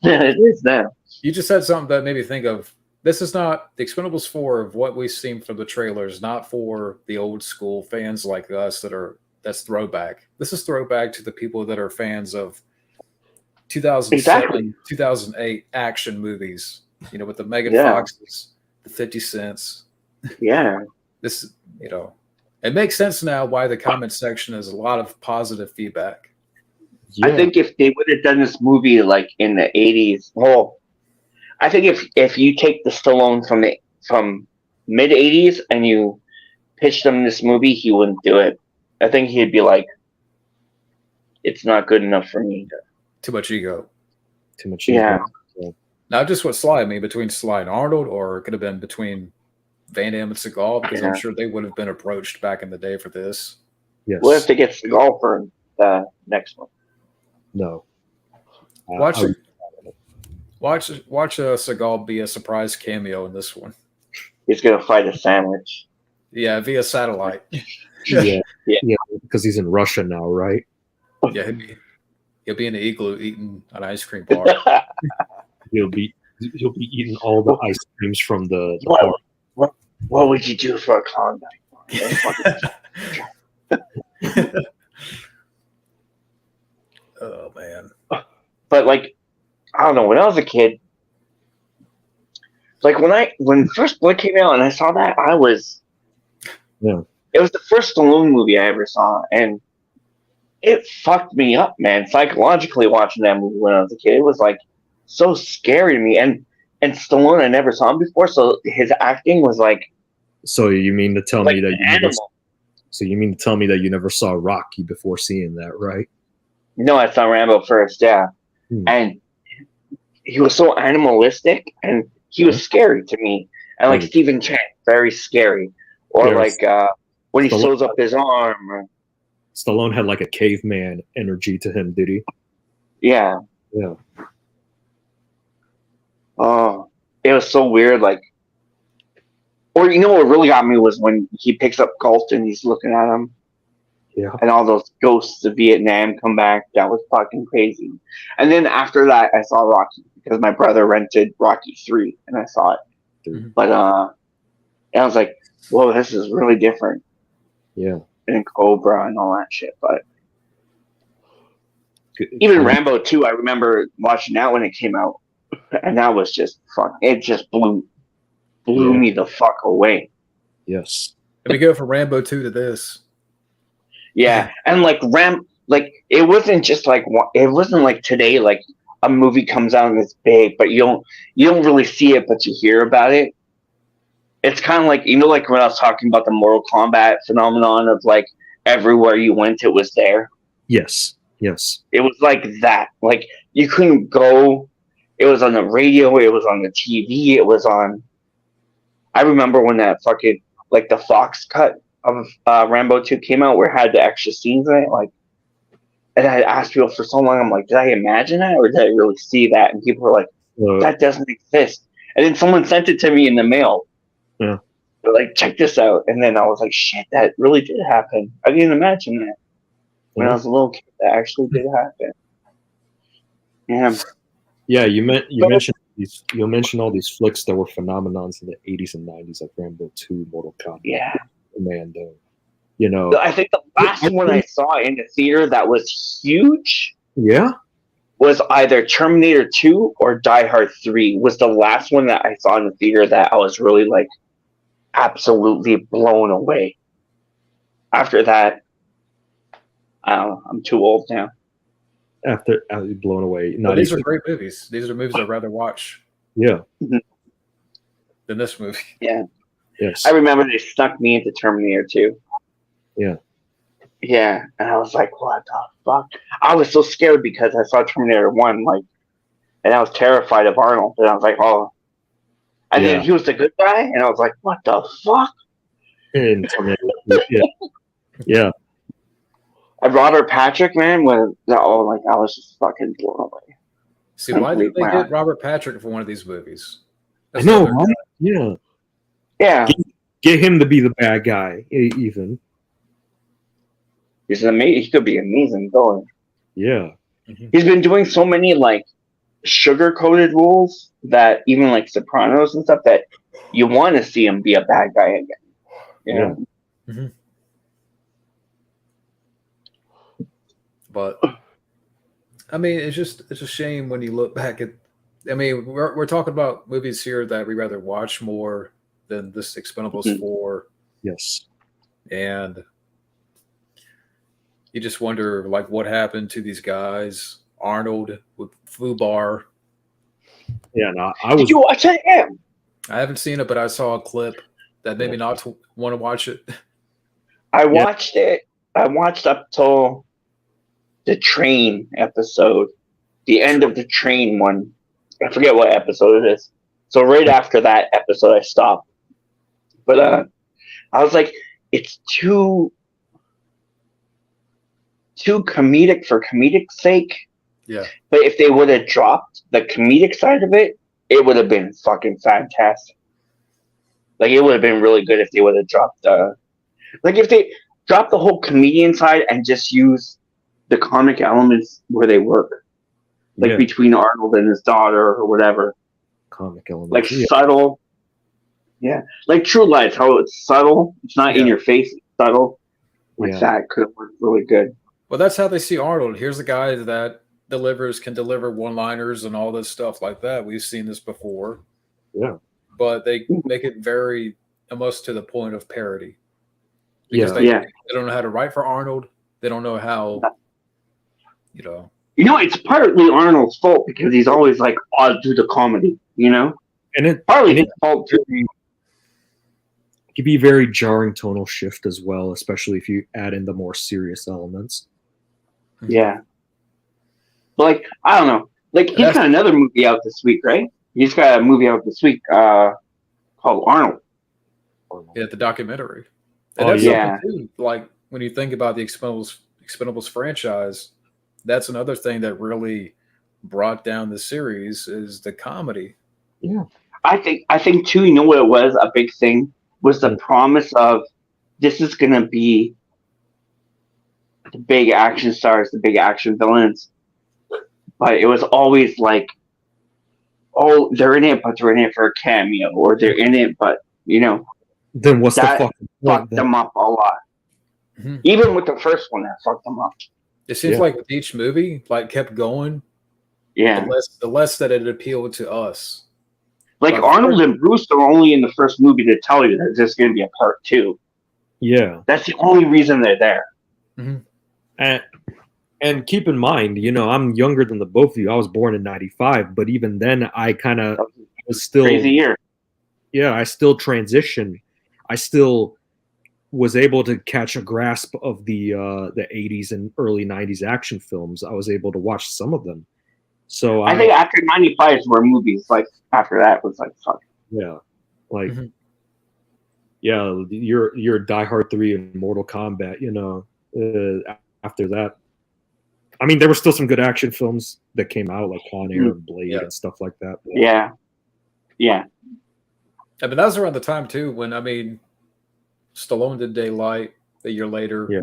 than it is now. You just said something that made me think of. This is not the Expendables 4 of what we've seen from the trailers, not for the old school fans like us that's throwback. This is throwback to the people that are fans of 2007, 2008 action movies, with the Megan Foxes, the 50 Cents. Yeah. This, it makes sense now why the comment section has a lot of positive feedback. Yeah. I think if they would have done this movie like in the 80s, I think if you take the Stallone from mid 80s and you pitched him this movie, he wouldn't do it. I think he'd be like, "It's not good enough for me." Too much ego. Too much ego. Yeah. Not just what Sly, I mean, between Sly and Arnold, or it could have been between Van Damme and Seagal, because I'm sure they would have been approached back in the day for this. Yes. What if they get Seagal for the next one? No. Watch Seagal be a surprise cameo in this one. He's gonna fight a sandwich. Yeah, via satellite. Yeah, because he's in Russia now, right? Yeah, he'll be in the igloo eating an ice cream bar. He'll be eating all the ice creams from the what would you do for a Klondike? Oh man. But like, I don't know. When I was a kid, like when First Blood came out and I saw that, I was It was the first Stallone movie I ever saw, and it fucked me up, man. Psychologically, watching that movie when I was a kid, it was like so scary to me. And Stallone, I never saw him before, so his acting was like. So you mean to tell like me that an animal. you mean to tell me that you never saw Rocky before seeing that, right? No, I saw Rambo first, yeah. And he was so animalistic, and he was scary to me. And like Stephen Chan, very scary. Or like when he sews up his arm. Or, Stallone had like a caveman energy to him, did he? Yeah. Yeah. Oh, it was so weird. Like, or you know what really got me was when he picks up Galt and he's looking at him. Yeah. And all those ghosts of Vietnam come back. That was fucking crazy. And then after that, I saw Rocky because my brother rented Rocky 3 and I saw it. Mm-hmm. But and I was like, whoa, this is really different. Yeah. And Cobra and all that shit. But even Rambo 2, I remember watching that when it came out. And that was just fun. It just blew me the fuck away. Yes. Let me go from Rambo 2 to this. Yeah, and like it wasn't just like it wasn't like today. Like a movie comes out and it's big, but you don't really see it, but you hear about it. It's kind of like like when I was talking about the Mortal Kombat phenomenon of like everywhere you went, it was there. Yes. Yes. It was like that. Like you couldn't go. It was on the radio. It was on the TV. It was on. I remember when that fucking like the Fox cut of Rambo 2 came out where it had the extra scenes in it, like, and I asked people for so long, I'm like, did I imagine that or did I really see that? And people were like, that doesn't exist. And then someone sent it to me in the mail. Yeah. They're like, check this out. And then I was like, shit, that really did happen. I didn't imagine that when I was a little kid. That actually did happen. Yeah. Yeah, you mentioned all these flicks that were phenomenons in the 80s and 90s, like Rambo 2, Mortal Kombat. Yeah. Commando. You know, I think the last one I saw in the theater that was huge. Yeah. Was either Terminator 2 or Die Hard 3 was the last one that I saw in the theater that I was really like absolutely blown away. After that, I don't know. I'm too old now. After blown away. Well, these are great movies. These are movies I'd rather watch. Yeah. Than this movie. Yeah. Yes. I remember they stuck me into Terminator 2. Yeah. Yeah. And I was like, what the fuck? I was so scared because I saw Terminator 1, like, and I was terrified of Arnold. And I was like, oh. And then he was the good guy, and I was like, what the fuck? And yeah. And Robert Patrick, man, I was just fucking blown away. See, why did they get Robert Patrick for one of these movies? I know, right? Yeah. Yeah. Get him to be the bad guy, even. He's amazing. He could be amazing going. Yeah. He's been doing so many like sugar-coated roles that even like Sopranos and stuff that you want to see him be a bad guy again. Yeah. Mm-hmm. But I mean, it's a shame when you look back at. I mean, we're talking about movies here that we rather watch more than this Expendables 4. Yes. And you just wonder, like, what happened to these guys? Arnold with Fubar. Yeah, no, Did you watch it? Yeah. I haven't seen it, but I saw a clip that made me not want to watch it. I watched it. I watched up till the train episode, the end of the train one. I forget what episode it is. So right after that episode, I stopped. But I was like, it's too comedic for comedic's sake. Yeah. But if they would have dropped the comedic side of it, it would have been fucking fantastic. Like, it would have been really good if they would have dropped if they dropped the whole comedian side and just use the comic elements where they work, like Yeah. between Arnold and his daughter or whatever, Comic elements. like Yeah. subtle. Yeah, like True Lies, how it's subtle. It's not in Yeah. your face. It's subtle. Like Yeah. that could have worked really good. Well, that's how they see Arnold. Here's a guy that can deliver one-liners and all this stuff like that. We've seen this before. Yeah. But they make it very almost to the point of parody. Because Yeah. they don't know how to write for Arnold. They don't know how, you know. You know, it's partly Arnold's fault because he's always like, "I'll do the comedy," you know. And it Partly his fault too. could be very jarring tonal shift as well, especially if you add in the more serious elements. Yeah. But like, I don't know. Like, he's got another movie out this week, right? He's got a movie out this week called Arnold. Yeah, the documentary. And Oh, that's yeah. something too. Like when you think about the Expendables franchise, that's another thing that really brought down the series is the comedy. Yeah. I think too, you know what it was? A big thing was the promise of this is gonna be the big action stars, the big action villains. But it was always like, oh, they're in it, but they're in it for a cameo, or they're in it, but you know, Then what's the that fucking fucked point? them up a lot. Mhm. Even with the first one, that fucked them up. It seems Yeah. like with each movie, like kept going, Yeah. the less that it appealed to us. Like Arnold and Bruce are only in the first movie to tell you that there's going to be a part 2. Yeah. That's the only reason they're there. And keep in mind, you know, I'm younger than the both of you. I was born in '95, but even then, I kind of was still Crazy year. Yeah, I still transitioned. I still was able to catch a grasp of the '80s and early '90s action films. I was able to watch some of them. So I think after '95 is where movies like after that was like fuck. Yeah, like yeah, your Die Hard 3 and Mortal Kombat. You know, after that, I mean, there were still some good action films that came out, like Con Air and Blade and stuff like that. But, yeah. I mean, that was around the time too when Stallone did Daylight a year later. Yeah.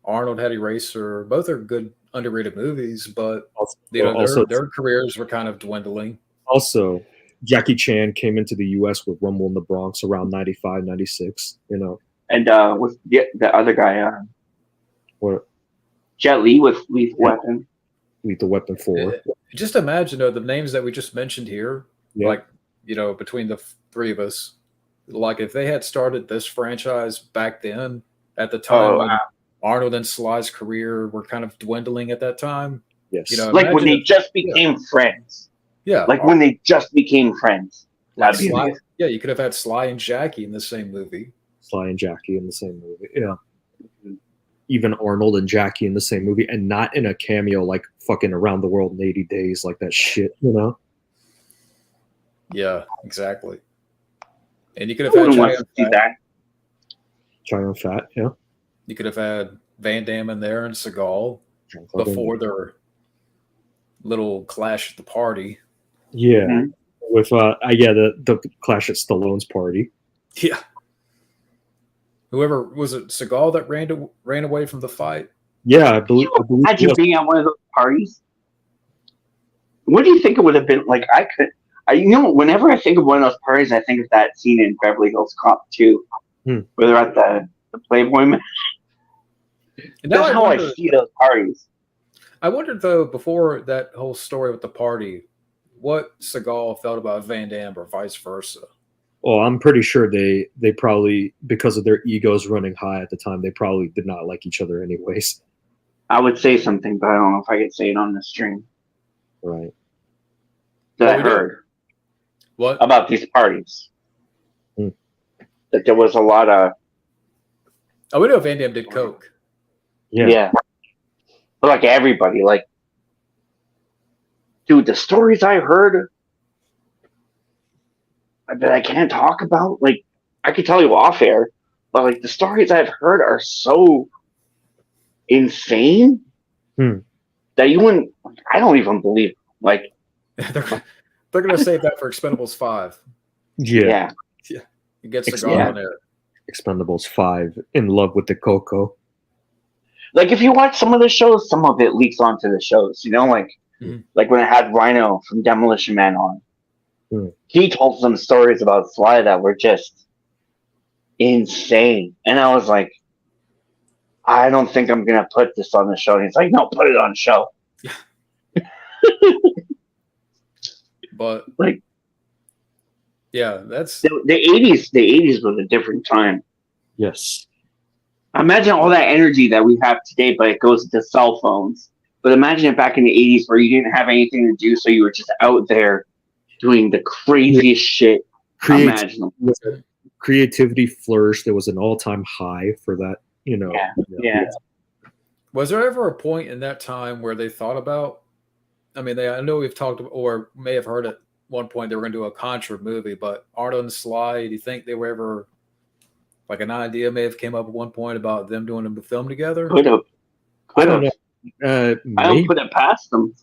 Arnold had Eraser. Both are good underrated movies, but also, their careers were kind of dwindling. Also, Jackie Chan came into the U.S. with Rumble in the Bronx around 95, 96, you know. And with the other guy, What? Jet Li with Lethal Weapon. Lethal Weapon 4. Just imagine the names that we just mentioned here, like, you know, between the three of us, like if they had started this franchise back then at the time when Arnold and Sly's career were kind of dwindling at that time. Yes. You know, like when they just became friends. Yeah. Like when they just became friends. Like Sly, yeah, you could have had Sly and Jackie in the same movie. Sly and Jackie in the same movie. Yeah. Even Arnold and Jackie in the same movie and not in a cameo like fucking Around the World in 80 Days, like that shit, you know? Yeah, exactly. And you could have had Giant Fat, yeah. You could have had Van Damme in there and Seagal before their little clash at the party. Yeah. With the clash at Stallone's party. Yeah. Whoever was it, Seagal that ran away from the fight? Yeah, I believe. Imagine being at one of those parties. What do you think it would have been like? You know, whenever I think of one of those parties, I think of that scene in Beverly Hills Cop 2, where they're at the Playboy Man. That's how I see those parties. I wondered though, before that whole story with the party, what Seagal felt about Van Damme or vice versa. Well, I'm pretty sure they probably, because of their egos running high at the time, they probably did not like each other anyways. I would say something, but I don't know if I could say it on the stream. Right. That I heard. What? About these parties. That there was a lot of... Oh, we know Van Damme did coke. Yeah. But like everybody, like... Dude, the stories I heard... that I can't talk about, like, I could tell you off air, but like the stories I've heard are so insane that you wouldn't. I don't even believe. Like, they're gonna save that for Expendables 5. Yeah. You get Seagal in there. Expendables 5, In Love with the Coco. Like if you watch some of the shows, some of it leaks onto the shows. You know, like when it had Rhino from Demolition Man on, he told some stories about Sly that were just insane, and I was like, I don't think I'm gonna put this on the show. And he's like, no, put it on the show. But like, yeah, that's the 80s. The 80s was a different time. Yes. Imagine all that energy that we have today, but it goes into cell phones. But imagine it back in the 80s where you didn't have anything to do, so you were just out there doing the craziest shit imaginable. Creativity flourished. There was an all-time high for that, Yeah. Was there ever a point in that time where they thought about? I mean, I know we've talked or may have heard at one point they were going to do a Contra movie, but Arnold and Sly, do you think they were ever like an idea may have came up at one point about them doing a film together? Could have. I don't know. I don't put it past them.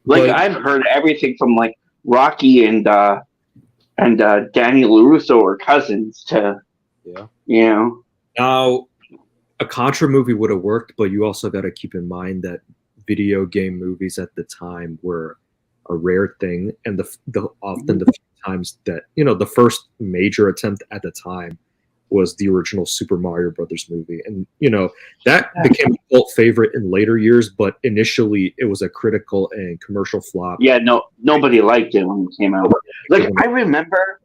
Like I've heard everything from like Rocky and Danny LaRusso are cousins to Now, a Contra movie would have worked, but you also got to keep in mind that video game movies at the time were a rare thing, and often the few times that the first major attempt at the time was the original Super Mario Brothers movie, and that became a cult favorite in later years, but initially it was a critical and commercial flop. Yeah, nobody liked it when it came out. Like I remember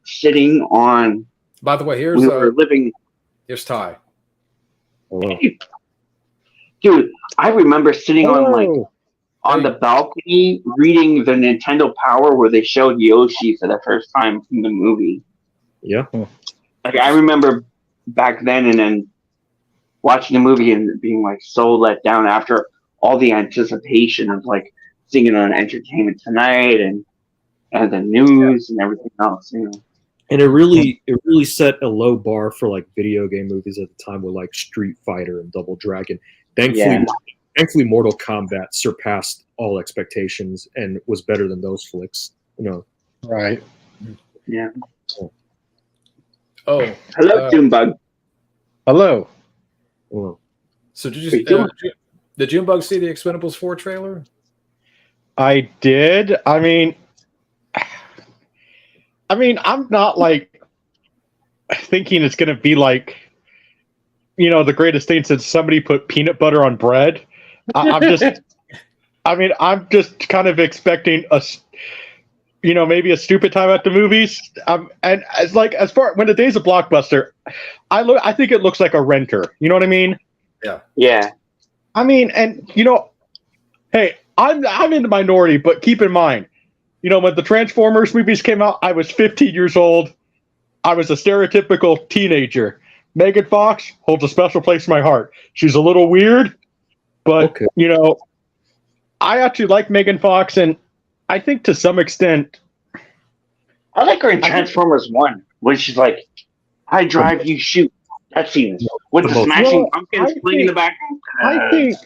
sitting on. By the way, here's Ty. Hello. Dude, I remember sitting on the balcony reading the Nintendo Power where they showed Yoshi for the first time from the movie. Yeah. Like I remember back then and then watching the movie and being like so let down after all the anticipation of like seeing it on Entertainment Tonight and the news and everything else, And it really set a low bar for like video game movies at the time with like Street Fighter and Double Dragon. Thankfully, Mortal Kombat surpassed all expectations and was better than those flicks. Right. Yeah. Oh, hello, Junebug. Hello. Oh. So did Junebug see the Expendables 4 trailer? I did. I mean, I'm not like thinking it's going to be like, the greatest thing since somebody put peanut butter on bread. I'm just kind of expecting maybe a stupid time at the movies. And as far when the days of Blockbuster, I think it looks like a renter. You know what I mean? Yeah. Yeah. I mean, and hey, I'm in the minority, but keep in mind, when the Transformers movies came out, I was 15 years old. I was a stereotypical teenager. Megan Fox holds a special place in my heart. She's a little weird, but okay. I actually like Megan Fox, and I think to some extent, I like her in Transformers 1 when she's like, "I drive, you shoot." That scene with the smashing pumpkins playing in the background. I think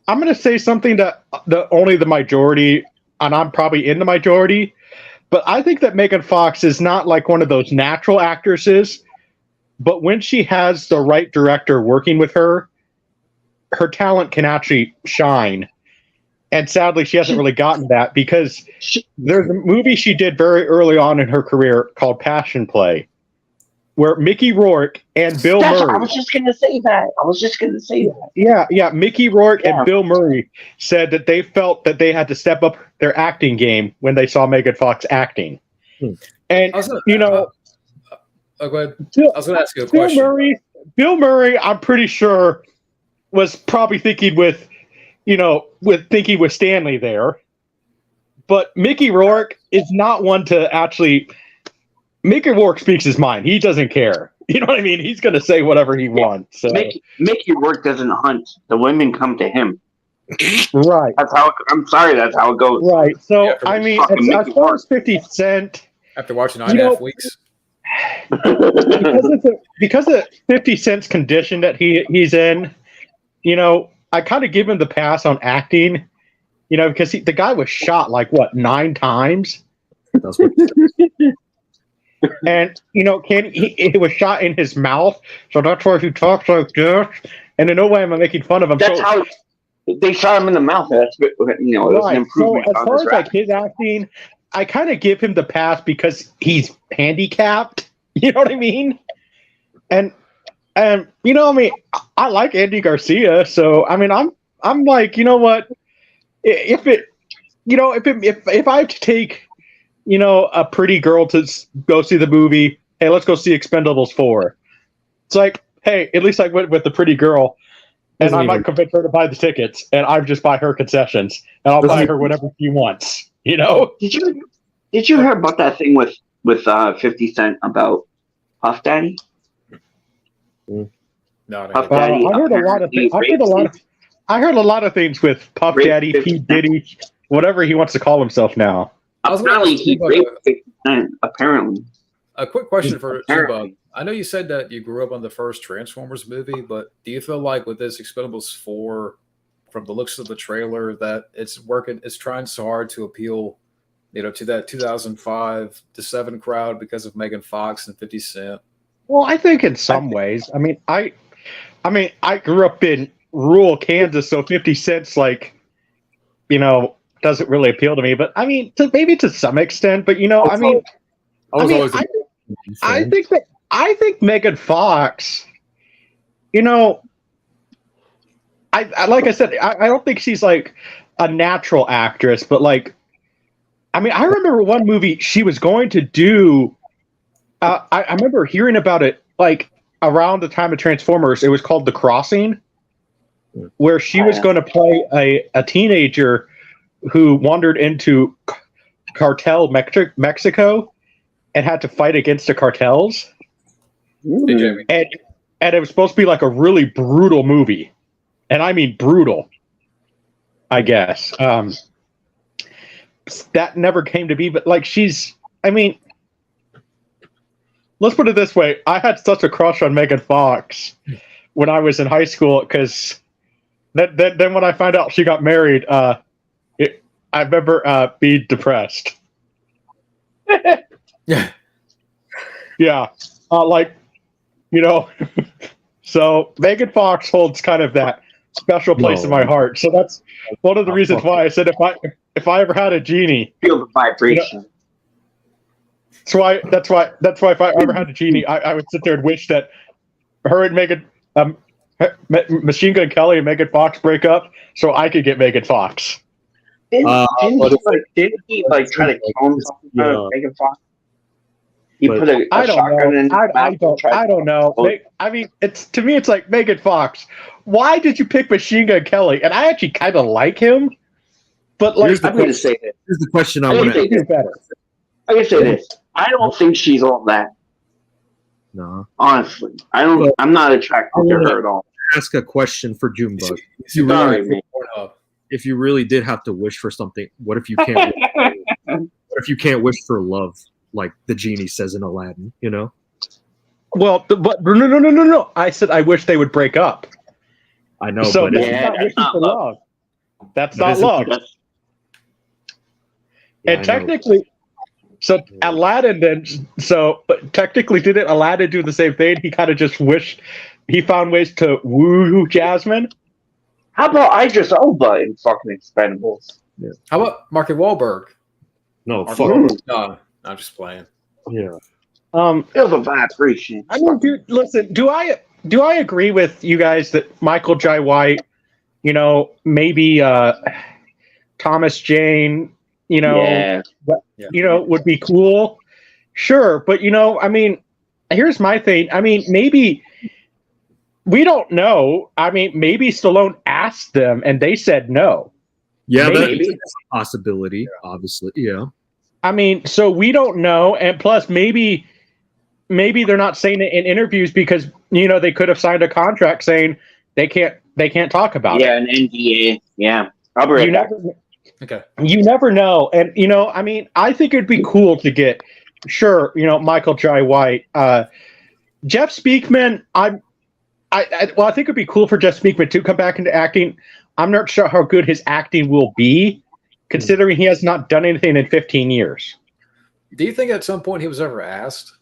I'm going to say something that only the majority, and I'm probably in the majority, but I think that Megan Fox is not like one of those natural actresses. But when she has the right director working with her, her talent can actually shine. And sadly, she hasn't really gotten that because there's a movie she did very early on in her career called Passion Play, where Mickey Rourke and Bill Murray. I was just going to say that. Yeah. Mickey Rourke and Bill Murray said that they felt that they had to step up their acting game when they saw Megan Fox acting. And, go ahead. I was going to ask you a question. Bill Murray, I'm pretty sure, was probably thinking with Stanley there. But Mickey Rourke is not one to actually. Mickey Rourke speaks his mind. He doesn't care. You know what I mean? He's going to say whatever he wants. So. Mickey Rourke doesn't hunt. The women come to him. Right. I'm sorry. That's how it goes. Right. So, I mean, as far as 50 Cent. After watching 9.5 weeks. because of 50 Cent's condition that he's in, I kind of give him the pass on acting, because the guy was shot like 9 times. That's what And it was shot in his mouth, so that's why he talks like this. And in no way am I making fun of him. That's how they shot him in the mouth. That's it was an improvement. So as on far his as rap. his acting, I kind of give him the pass because he's handicapped. You know what I mean? And I like Andy Garcia, so I mean, I'm like, you know what? If I have to take, a pretty girl to go see the movie, hey, let's go see Expendables 4. It's like, hey, at least I went with the pretty girl, and I might convince her to buy the tickets, and I just buy her concessions, and I'll buy her whatever she wants. Did you hear about that thing with 50 Cent about Puff Daddy? No, Puff Daddy. I heard a lot of things. I heard a lot of things with Puff Daddy, P. Diddy, whatever he wants to call himself now. Apparently, he raped 50 Cent. Apparently. A quick question for Jimbo. I know you said that you grew up on the first Transformers movie, but do you feel like with this Expendables 4, from the looks of the trailer, that it's trying so hard to appeal, to that 2005 to 7 crowd because of Megan Fox and 50 Cent? Well, I think in some ways. I grew up in rural Kansas, so 50 Cent's doesn't really appeal to me. But I mean, maybe to some extent. But I think Megan Fox. Like I said, I don't think she's like a natural actress, but I remember one movie she was going to do. I remember hearing about it around the time of Transformers. It was called The Crossing, where she was going to play a teenager who wandered into cartel Mexico and had to fight against the cartels. Hey, Jamie. And it was supposed to be like a really brutal movie. And I mean brutal, I guess. That never came to be, but let's put it this way. I had such a crush on Megan Fox when I was in high school, because then when I found out she got married, I remember being depressed. Yeah. Yeah. So Megan Fox holds kind of that special place in my heart. So that's one of the reasons why I said if I ever had a genie, Feel the vibration. That's why if I ever had a genie, I would sit there and wish that her and Megan, Machine Gun Kelly and Megan Fox break up so I could get Megan Fox. Didn't he try to kill himself in front of Megan Fox? He put a shotgun in his mouth. I don't know. To me, it's like, Megan Fox, why did you pick Machine Gun Kelly? And I actually kind of like him, but I'm going to say this. Here's the question I want to ask. Better. I'm going to say this. I don't think she's all that. No. Honestly, I don't. I'm not attracted to her at all. Ask a question for Junebug. If you really did have to wish for something, what if you can't? What if you can't wish for love, like the genie says in Aladdin? Well, but no. I said I wish they would break up. I know, so but that's not love. That's not love. And technically, Aladdin then. But technically, didn't Aladdin do the same thing? He kind of just wished he found ways to woo Jasmine. How about Idris Elba in fucking Expendables? Yeah. How about Marky Wahlberg? No, No, I'm just playing. Yeah. Feel the vibration. I mean, dude, listen. Do I agree with you guys that Michael Jai White, maybe Thomas Jane, would be cool? Sure, but here's my thing. Maybe. We don't know. Maybe Stallone asked them and they said no. Yeah, that's a possibility, obviously. Yeah. So we don't know. And plus, maybe they're not saying it in interviews because, they could have signed a contract saying they can't talk about it. Yeah, an NDA. Yeah. I'll be right back. Okay. You never know. And, I think it'd be cool to get, Michael Jai White. Jeff Speakman, I think it'd be cool for Jeff Speakman to come back into acting. I'm not sure how good his acting will be, considering he has not done anything in 15 years. Do you think at some point he was ever asked?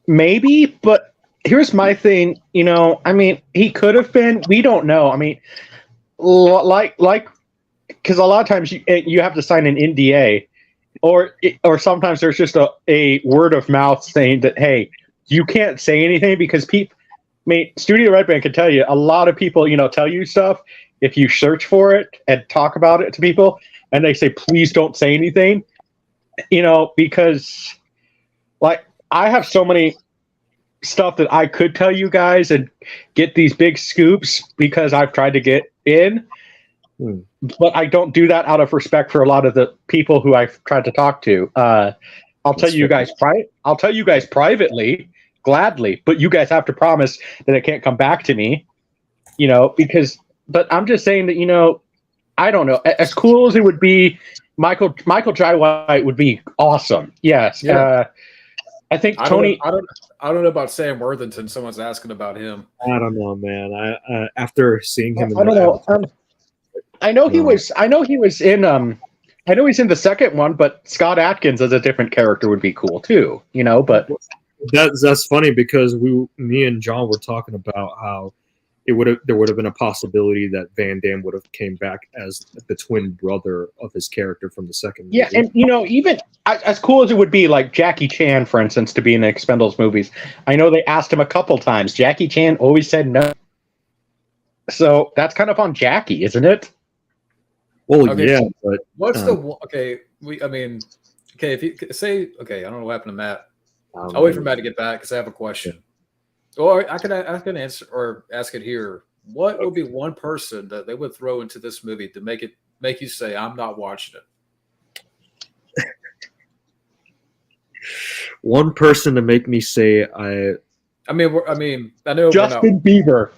Maybe, but here's my thing. I mean, he could have been. We don't know. I mean, like, because a lot of times you have to sign an NDA, or sometimes there's just a word of mouth saying that, hey, you can't say anything because people. I mean, Studio Red Band can tell you a lot of people, tell you stuff if you search for it and talk about it to people, and they say, please don't say anything, because like I have so many stuff that I could tell you guys and get these big scoops because I've tried to get in, but I don't do that out of respect for a lot of the people who I've tried to talk to. I'll tell you guys privately, gladly, but you guys have to promise that it can't come back to me, because. But I'm just saying that I don't know. As cool as it would be, Michael Jai White would be awesome. Yes. Yeah. I think Tony. I don't know about Sam Worthington. Someone's asking about him. I don't know, man. I after seeing him, I don't know. I know he was. I know he was in. I know he's in the second one, but Scott Adkins as a different character would be cool too. But that's funny because me and John were talking about how there would have been a possibility that Van Damme would have came back as the twin brother of his character from the second movie. Yeah, and even as cool as it would be, like Jackie Chan, for instance, to be in the Expendables movies, I know they asked him a couple times. Jackie Chan always said no. So that's kind of on Jackie, isn't it? Well, okay, yeah, so but what's if you say I don't know what happened to Matt. I'll wait for Matt to get back because I have a question. Or I can answer or ask it here. What would be one person that they would throw into this movie to make you say, I'm not watching it? One person to make me say I know Justin Bieber.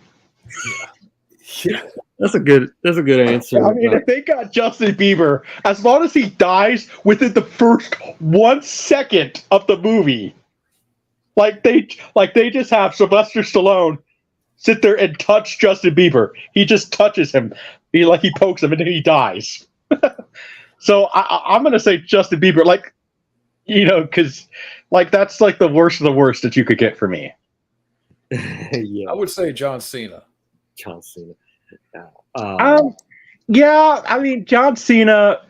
Yeah. That's a good answer. I mean, if they got Justin Bieber, as long as he dies within the first 1 second of the movie. Like they just have Sylvester Stallone sit there and touch Justin Bieber. He just touches him. He pokes him and then he dies. So I'm gonna say Justin Bieber, because that's like the worst of the worst that you could get for me. Yeah. I would say John Cena. John Cena. Yeah, I mean John Cena.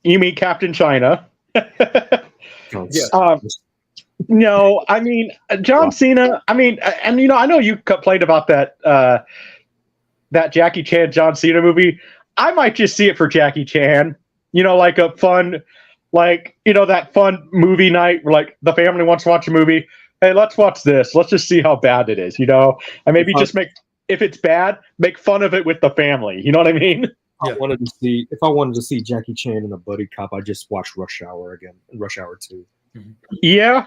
You mean Captain China? Yeah. No, I mean John Cena. I mean, and I know you complained about that that Jackie Chan John Cena movie. I might just see it for Jackie Chan. Like a fun, that fun movie night where the family wants to watch a movie. Hey, let's watch this. Let's just see how bad it is. And maybe just if it's bad, make fun of it with the family. You know what I mean? Yeah. If I wanted to see Jackie Chan in a buddy cop, I just watch Rush Hour again, Rush Hour 2. Mm-hmm. Yeah.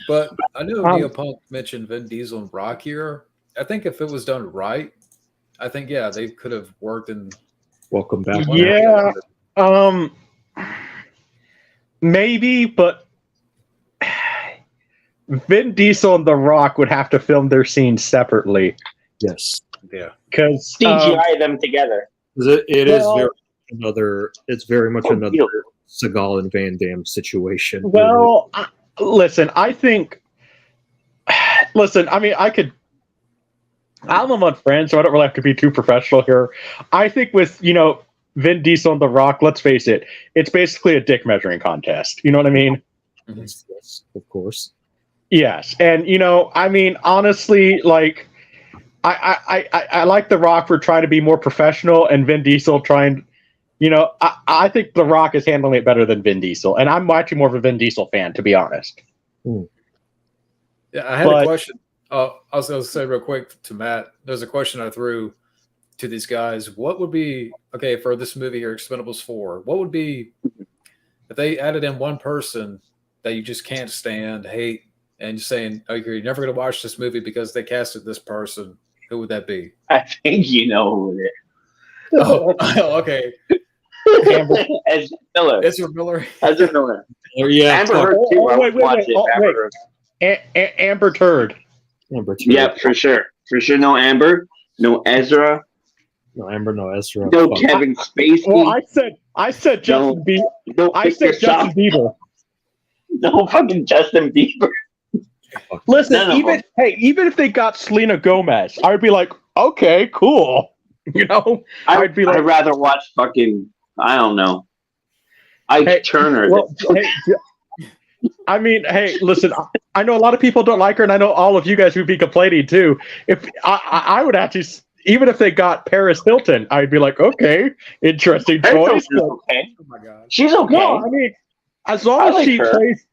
But I know Neil Punk mentioned Vin Diesel and Rock here. I think if it was done right, I think they could have worked in. Welcome back. Yeah. Maybe, but Vin Diesel and The Rock would have to film their scenes separately. Yes. Yeah. Because CGI them together. It's very much another Seagal and Van Damme situation. Well, listen, I mean, I'm among friends, so I don't really have to be too professional here. I think with, Vin Diesel and The Rock, let's face it, it's basically a dick measuring contest. You know what I mean? Mm-hmm. Yes, of course. Yes. And, I mean, honestly, I like The Rock for trying to be more professional and Vin Diesel trying, I think The Rock is handling it better than Vin Diesel. And I'm actually more of a Vin Diesel fan, to be honest. Yeah, I had a question. I was going to say real quick to Matt, there's a question I threw to these guys. What would be, for this movie here, Expendables 4, what would be, if they added in one person that you just can't stand, hate, and you're saying, you're never going to watch this movie because they casted this person, who would that be? I think you know who it is. Oh, okay. Ezra Miller. Ezra Miller. Ezra Miller. Yeah. Amber Heard too. Wait. Amber Turd. Amber Turd. Yeah, for sure. For sure, no Amber, no Ezra. No Amber, no Ezra. No Fuck. Kevin Spacey. Well, I said Justin Bieber. No I said Victor Justin Shaw. Bieber. No fucking Justin Bieber. Listen, None of them. even if they got Selena Gomez, I'd be like, okay, cool. You know, I'd be like, I'd rather watch fucking, I don't know, Ike Hey, Turner. well, hey, I mean, hey, listen, I know a lot of people don't like her, and I know all of you guys would be complaining too. If I would actually, even if they got Paris Hilton, I'd be like, okay, interesting Paris choice. Hilton's okay. Oh my god. She's okay. No, I mean, as long I as like she her. plays.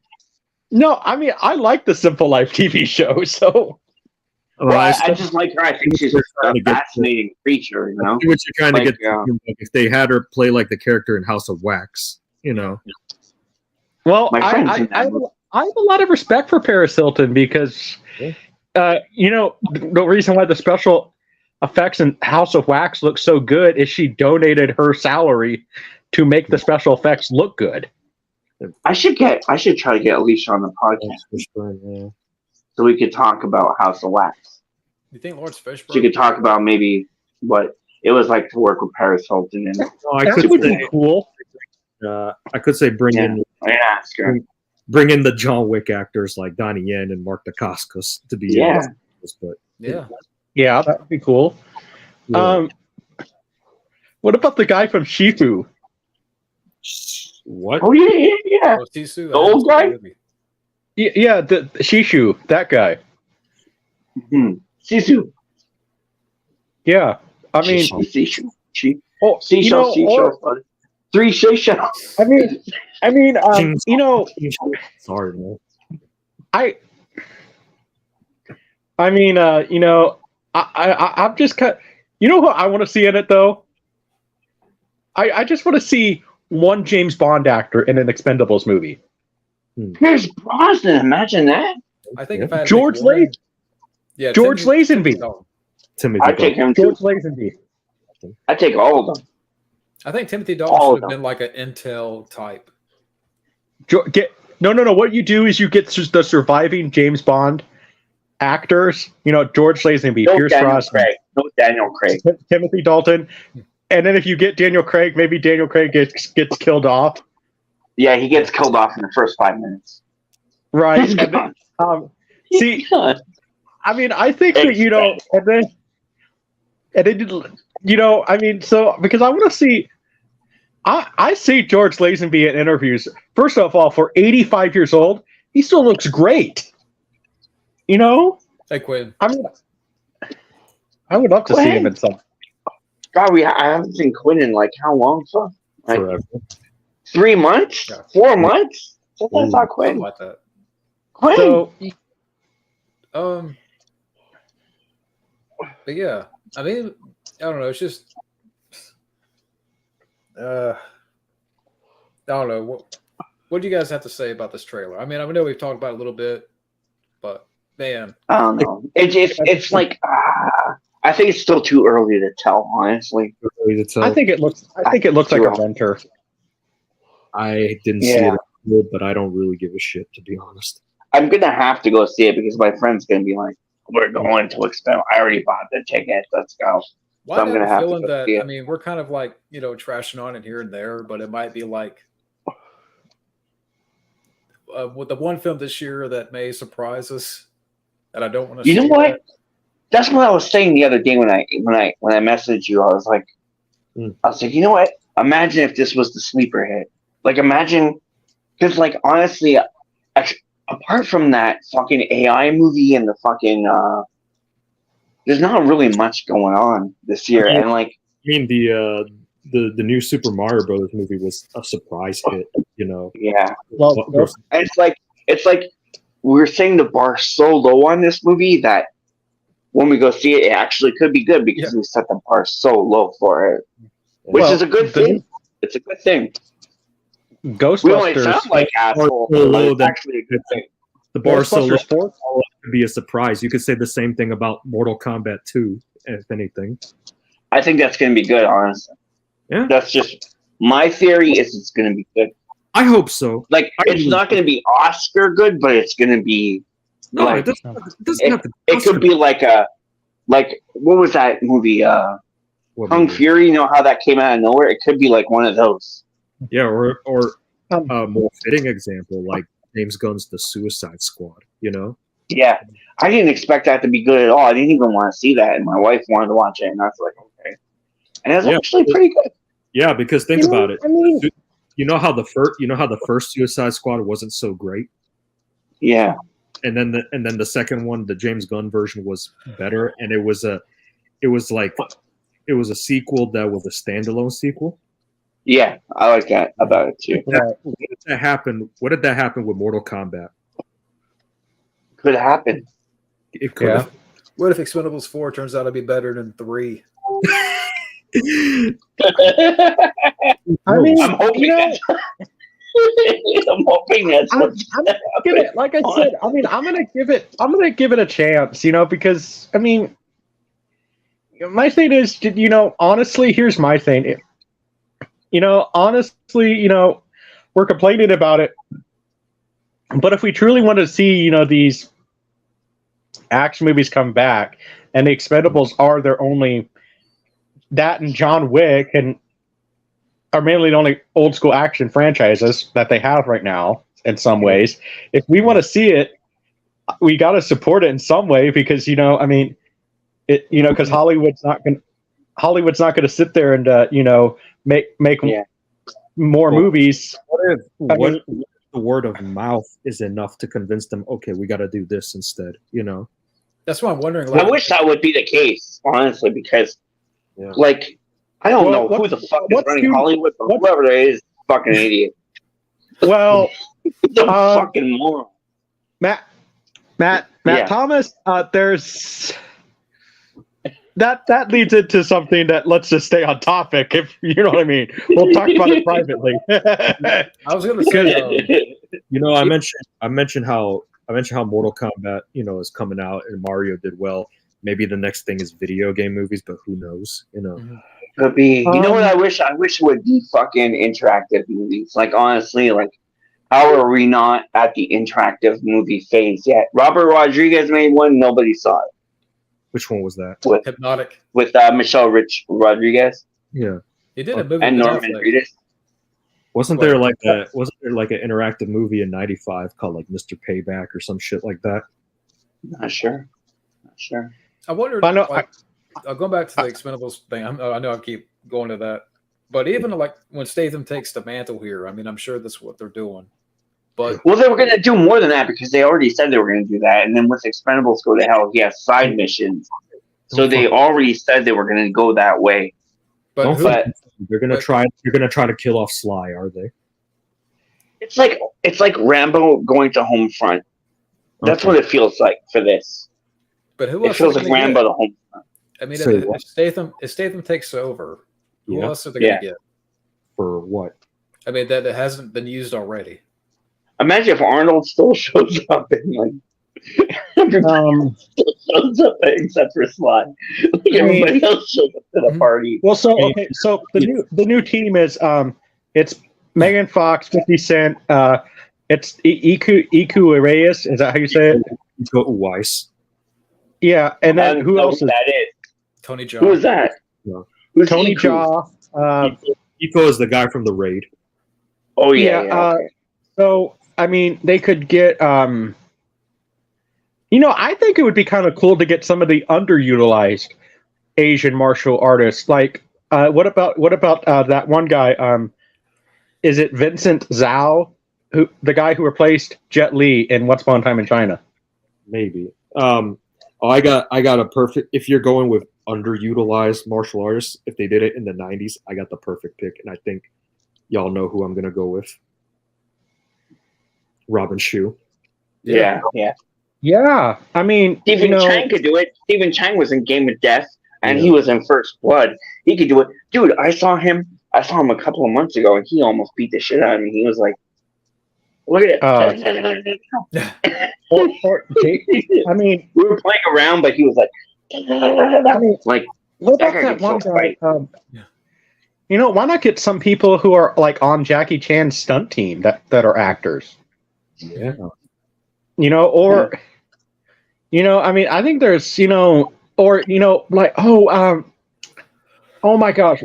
No, I mean, I like the Simple Life TV show, so. Well, I just like her. I think she's a trying to get fascinating creature, you know? See what you're trying to Like, get to, if they had her play like the character in House of Wax, you know. Well, My friend's in that I movie. have a lot of respect for Paris Hilton because, you know, the reason why the special effects in House of Wax look so good is she donated her salary to make the special effects look good. I should try to get Alicia on the podcast Yeah. so we could talk about House of Wax. You think Lawrence Fishburne? She could talk about maybe what it was like to work with Paris Hilton. And I That could would say, be cool. I could say bring in I ask her. bring in the John Wick actors like Donnie Yen and Mark Dacascos to be Yeah. in this, but Yeah. Yeah, that would be cool. yeah. What about the guy from Shifu? What? Oh yeah. Oh, Sisu, The old guy? Yeah, the Shishu, that guy. Mm-hmm. Sisu. Yeah, I mean, Sisu. oh, you know, Seashell. Three seashells. I mean, you know, Sorry, man. I mean, you know, I'm just kind. You know what I want to see in it though? I just want to see one James Bond actor in an Expendables movie. Here's Brosnan. Imagine that. I think if I had George Lazenby. yeah, George Lazenby. Timothy. I'd take him George too. Lazenby. I'd take all of them. I think Timothy All Dalton of should have them. been like an Intel type. No. What you do is you get the surviving James Bond actors. You know, George Lazenby, No Pierce Daniel Brosnan, Craig. No Daniel Craig. Timothy Dalton, and then if you get Daniel Craig, maybe Daniel Craig gets killed off. Yeah, he gets killed off in the first 5 minutes. Right. He's And gone. then, He's see, gone. I mean, I think that, you know, and then, you know, I mean, so because I want to see, I see George Lazenby in interviews. First of all, for 85 years old, he still looks great. You know, Hey, Quinn. I mean, I would love to see him in something. God, I haven't seen Quinn in like how long, son? Like Forever. 3 months? Yeah. 4 months? Since I saw Something Quinn. like that. Quinn. So, But yeah, I mean, I don't know. It's just, I don't know. What do you guys have to say about this trailer? I mean, I know we've talked about it a little bit, but man, I don't know. It's like I think it's still too early to tell, honestly. I think it looks like a renter. I didn't see Yeah. it, but I don't really give a shit, to be honest. I'm gonna have to go see it because my friend's gonna be like, "We're going to expend. I already bought the ticket. Let's go." why So I'm do I gonna have a have to feeling go that, see it. I mean, we're kind of like, you know, trashing on it here and there, but it might be like with the one film this year that may surprise us, and I don't want to. You know see what? that. That's what I was saying the other day when I messaged you. I was like, you know what? Imagine if this was the sleeper hit. Like, imagine, because like honestly, apart from that fucking AI movie and the fucking, there's not really much going on this year. And like, I mean, the new Super Mario Brothers movie was a surprise hit, you know. yeah, Well, and it's like we're saying the bar so low on this movie that when we go see it, it actually could be good because we set the bar so low for it, which is a good thing. It's a good thing. We only Ghostbusters. sound like assholes, so low but it's that- actually a good thing. The bar so low Ghostbusters 4. could be a surprise. You could say the same thing about Mortal Kombat 2, if anything. I think that's going to be good, honestly. Yeah. That's just my theory. Is it's going to be good. I hope so. Like it's not going to be Oscar good, but it's going to be. No, like, it doesn't have to. it could be like what was that movie? What Kung movie? Fury, you know how that came out of nowhere? It could be like one of those. Yeah, or a more fitting example, like James Gunn's The Suicide Squad. You know? Yeah. I didn't expect that to be good at all. I didn't even want to see that, and my wife wanted to watch it, and I was like, okay. And it was actually pretty good. Yeah, because think about it. I mean, You know how the first Suicide Squad wasn't so great, Yeah. and then the second one, the James Gunn version, was better, and it was a sequel that was a standalone sequel. Yeah, I like that about it too. What did that happen? What did that happen with Mortal Kombat? Could happen. It could Yeah. have. What if Expendables 4 turns out to be better than 3? I mean, I'm hoping you know, I'm hoping that's I'm what's gonna give it, like I said, I mean, I'm gonna give it a chance, you know, because I mean, my thing is, you know, honestly, here's my thing. You know, honestly, you know, we're complaining about it, but if we truly want to see, you know, these action movies come back, and the Expendables are their only, that and John Wick and are mainly the only old school action franchises that they have right now in some ways. If we want to see it, we got to support it in some way, because, you know, I mean, it, you know, because Hollywood's not going to sit there and you know, make more movies. What I mean, if the word of mouth is enough to convince them? Okay, we got to do this instead. You know. That's why I'm wondering. I wish that would be the case, honestly, because like I don't know who the fuck is running Hollywood, but whoever it is, fucking idiot. Well, the fucking moron. Matt Thomas, there's that leads into something that, let's just stay on topic, if you know what I mean. We'll talk about it privately. I was going to say, you know, I mentioned how Mortal Kombat, you know, is coming out and Mario did well. Maybe the next thing is video game movies, but who knows? You know. Could be. You know what I wish? I wish it would be fucking interactive movies. Like, honestly, like, how are we not at the interactive movie phase yet? Robert Rodriguez made one. Nobody saw it. Which one was that? Hypnotic. With Michelle Rodriguez. Yeah. He did a movie and with Norman Netflix. Reedus. Wasn't there like an interactive movie in '95 called like Mr. Payback or some shit like that? Not sure. I wonder. Going back to the Expendables thing, I know I keep going to that, but even like when Statham takes the mantle here, I mean, I'm sure that's what they're doing. But well, they were going to do more than that, because they already said they were going to do that, and then with Expendables Go to Hell, he has side missions, so they already said they were going to go that way. But they're going to try. You're going to try to kill off Sly, are they? It's like Rambo going to Homefront. That's what it feels like for this. But who it else? feels like Rambo to Homefront. I mean, if Statham takes over, who else are they going to get? For what? I mean, that hasn't been used already. Imagine if Arnold still shows up and like still shows up except for Sly. Like everybody else shows up to the party. Well, so the new team is it's Megan Fox, 50 Cent, it's Iku Reyes. Is that how you say it? Iko Uwais. Yeah, and then who else is that? Is Tony Jaa. Who is that? No. Who's Tony Iku? Jaa. Iko is the guy from The Raid. Oh yeah. Okay. So I mean, they could get you know, I think it would be kind of cool to get some of the underutilized Asian martial artists. Like, what about that one guy? Is it Vincent Zhao, the guy who replaced Jet Li in Once Upon a Time in China? Maybe. I got a perfect. If you're going with underutilized martial artists, if they did it in the '90s, I got the perfect pick, and I think y'all know who I'm gonna go with. Robin Shu. Yeah. I mean, Stephen Chang could do it. Stephen Chang was in Game of Death, and he was in First Blood. He could do it, dude. I saw him a couple of months ago, and he almost beat the shit out of me. He was like, "Look at it." I mean, we were playing around, but he was like, like, what about that one guy? You know, why not get some people who are like on Jackie Chan's stunt team that are actors? Yeah. You know, or you know, I mean, I think there's, you know, or you know, like Oh my gosh.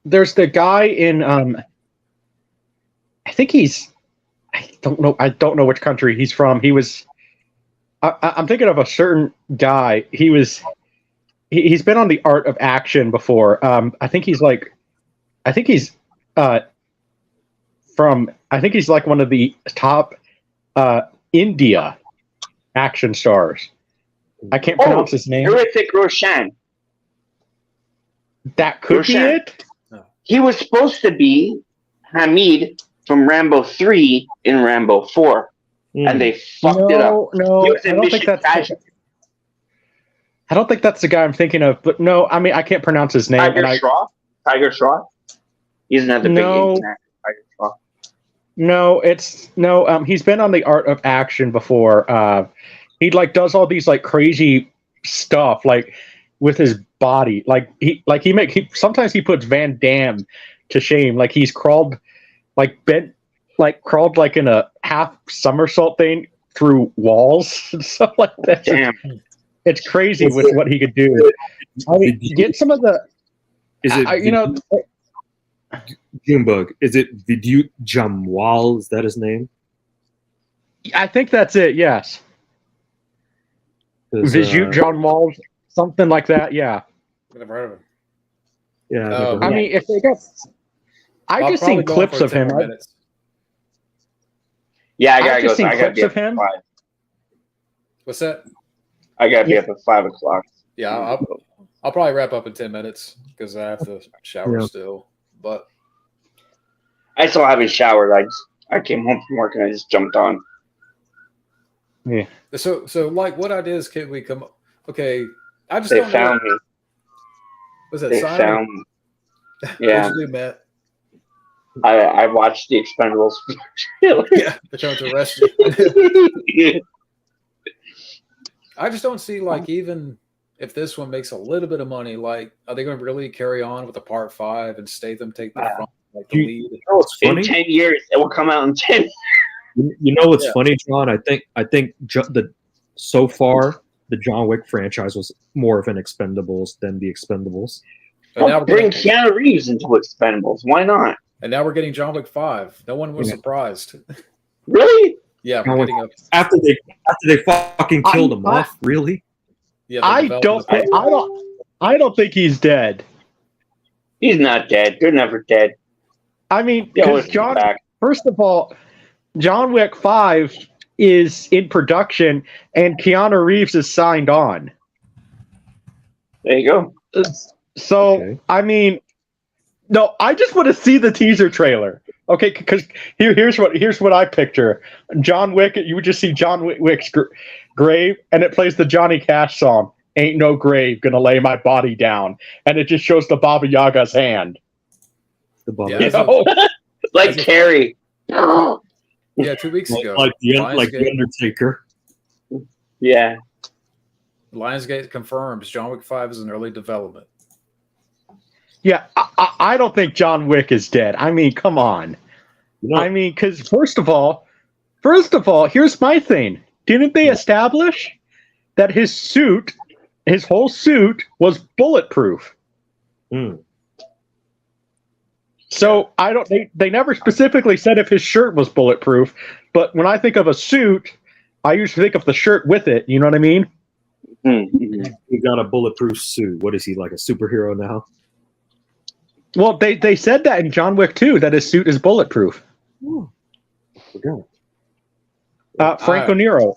There's the guy in I think he's I don't know which country he's from. He was I'm thinking of a certain guy. He's been on the Art of Action before. I think he's like one of the top India action stars. I can't pronounce his name. Hrithik Roshan. That could Roshan. be it. He was supposed to be Hamid from Rambo 3 in Rambo 4, and they fucked it up. No, He was I in don't think Mission that's. Casualty. I don't think that's the guy I'm thinking of. But no, I mean I can't pronounce his name. Tiger Shroff. He's another big Asian actor. Tiger Shroff. No. He's been on the Art of Action before. He like does all these like crazy stuff like with his body. Sometimes he puts Van Damme to shame. Like he's crawled in a half somersault thing through walls and stuff like that. Damn. It's crazy with what he could do. I mean, get some of the. Is it Junebug? Is it Vidyut Jamwal? Is that his name? I think that's it. Yes. Vidyut Jamwal, something like that. Yeah. I've never heard of him. Yeah. I mean, if they got, I just seen clips of him. Yeah, I gotta go. Seen I gotta clips be of up at him. 5. What's that? I gotta be up at 5 o'clock. Yeah, I'll probably wrap up in 10 minutes because I have to shower still. But I still haven't showered. I came home from work and I just jumped on. Yeah. So like, what ideas can we come? Okay, I just They don't found know. me. Was that They Simon? found me. Yeah. What'd you do, Matt? I watched the Expendables. Yeah, they're trying to arrest you. I just don't see, like, even if this one makes a little bit of money, like, are they going to really carry on with the part 5 and Statham take the front, like the lead? You know what's funny? In 10 years, it will come out in 10. You know what's funny, John? I think so far the John Wick franchise was more of an Expendables than the Expendables. Well, bring Keanu Reeves into Expendables. Why not? And now we're getting John Wick 5. No one was surprised. Really? Yeah, we're getting a, after they fucking killed him off. Really? yeah. I don't think he's dead. He's not dead. They're never dead. I mean, They always because come back. first of all, John Wick 5 is in production and Keanu Reeves is signed on. There you go. So, Okay. I mean, no, I just want to see the teaser trailer. Okay, because here's what I picture. John Wick, you would just see John Wick's grave, and it plays the Johnny Cash song, "Ain't No Grave Gonna Lay My Body Down," and it just shows the Baba Yaga's hand. The Baba Yeah, Yaga. Like Carrie. yeah, 2 weeks ago. like the Lionsgate, Undertaker. Yeah. Lionsgate confirms John Wick 5 is in early development. Yeah, I don't think John Wick is dead. I mean, come on. You know, I mean, because first of all, here's my thing. Didn't they establish that his whole suit, was bulletproof? So I don't. They never specifically said if his shirt was bulletproof. But when I think of a suit, I usually think of the shirt with it. You know what I mean? Mm-hmm. he got a bulletproof suit. What is he, like a superhero now? Well, they said that in John Wick 2 that his suit is bulletproof. I forgot. Franco Nero.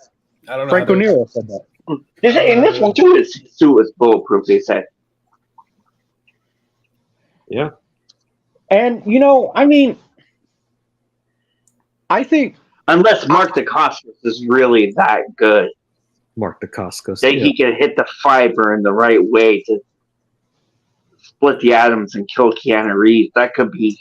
I don't know. Franco Nero said that. In this one too, his suit is bulletproof. They said. Yeah. And I mean, I think Unless Mark Dacascos is really that good, Mark Dacascos. that he can hit the fiber in the right way to split the atoms and kill Keanu Reeves. That could be.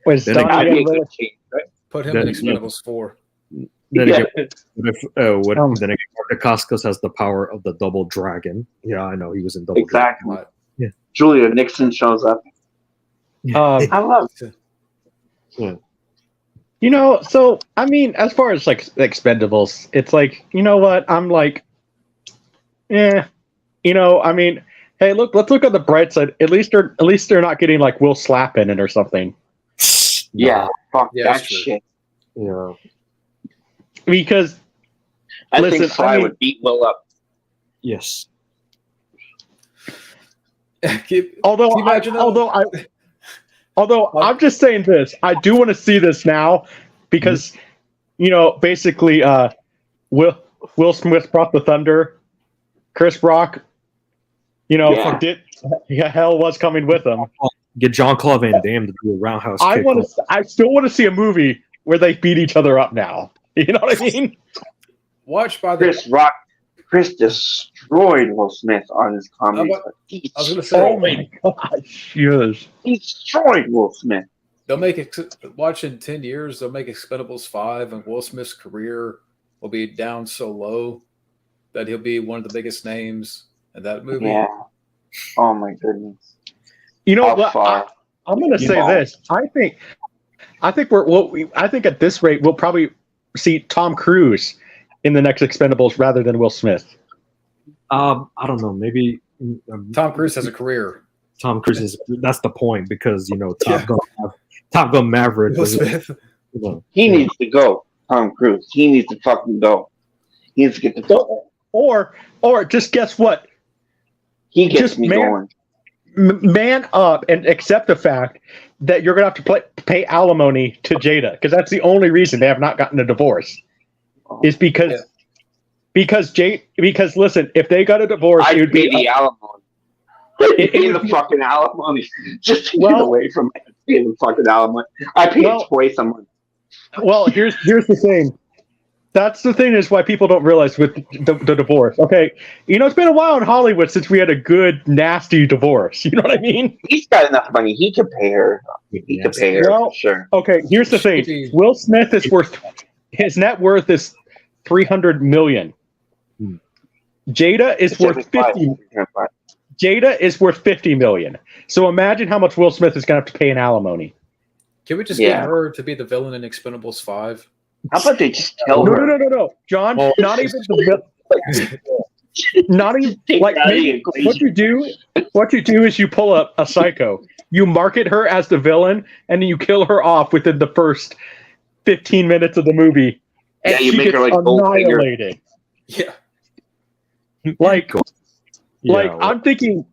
was Then Donnie That'd be a Yen good really- change, right? Put him in Expendables 4. Then Yeah. again, then again, Mark Dacascos has the power of the Double Dragon. Yeah, I know he was in Double Exactly. Right. Julia Nixon shows up. I love it. So I mean, as far as like Expendables, it's like, you know what? I'm like, I mean, Hey, let's look at the bright side. At least they're not getting like Will Slap in it or something. Yeah, fuck Yeah, that that's true. shit. Yeah. Because I Listen, think Sly I mean- would beat Will up. Yes. although Can you imagine that? I'm just saying this, I do want to see this now because basically Will Smith brought the thunder. Chris Rock, hell was coming with him. Get Jean-Claude Van Damme to do a roundhouse kick. I still want to see a movie where they beat each other up now. You know what I mean? Watch by the. Chris destroyed Will Smith on his comedy. I was gonna Oh say my gosh, yes. He destroyed Will Smith. they'll make it. Watch in 10 years, they'll make Expendables 5, and Will Smith's career will be down so low that he'll be one of the biggest names in that movie. Yeah. Oh my goodness. You know How what? far? I'm going to say this. I think I think at this rate we'll probably see Tom Cruise in the next Expendables rather than Will Smith. I don't know. Maybe Tom Cruise has a career. Tom Cruise is. That's the point because Top Gun Maverick. Will Smith. He needs to go. Tom Cruise. He needs to fucking go. He needs to get the go. Or just guess what? He gets just me going. Man up and accept the fact that you're gonna have to pay alimony to Jada because that's the only reason they have not gotten a divorce. Is because listen, if they got a divorce, it I'd would pay be the alimony. Pay the fucking alimony just to get away from it. Pay the fucking alimony. I pay it twice a month. Well, here's the thing. That's the thing is why people don't realize with the divorce. Okay, it's been a while in Hollywood since we had a good, nasty divorce. You know what I mean? He's got enough money. He could pay her. He could pay her, Well, for sure. Okay, here's the thing. Will Smith is his net worth is $300 million. Jada is worth 50. Jada is worth $50 million. So imagine how much Will Smith is going to have to pay in alimony. Can we just get her to be the villain in Expendables 5? How about they just kill her? No, John. Not even the not even like maybe, what you do is you pull up a psycho. You market her as the villain, and then you kill her off within the first 15 minutes of the movie. And Yeah, you she make her gets like annihilated. Yeah. Like I'm thinking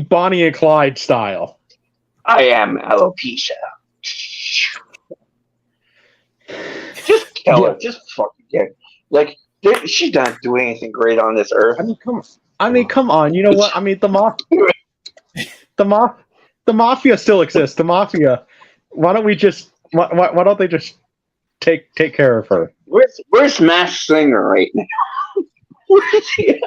Bonnie and Clyde style. I am alopecia. Just kill her. Just fucking get her. Like, she's not doing anything great on this earth. I mean, come on. You know what? I mean, the mafia still exists. The mafia. Why don't we just? Why don't they just take care of her? Where's Masked Singer right now? Where is he?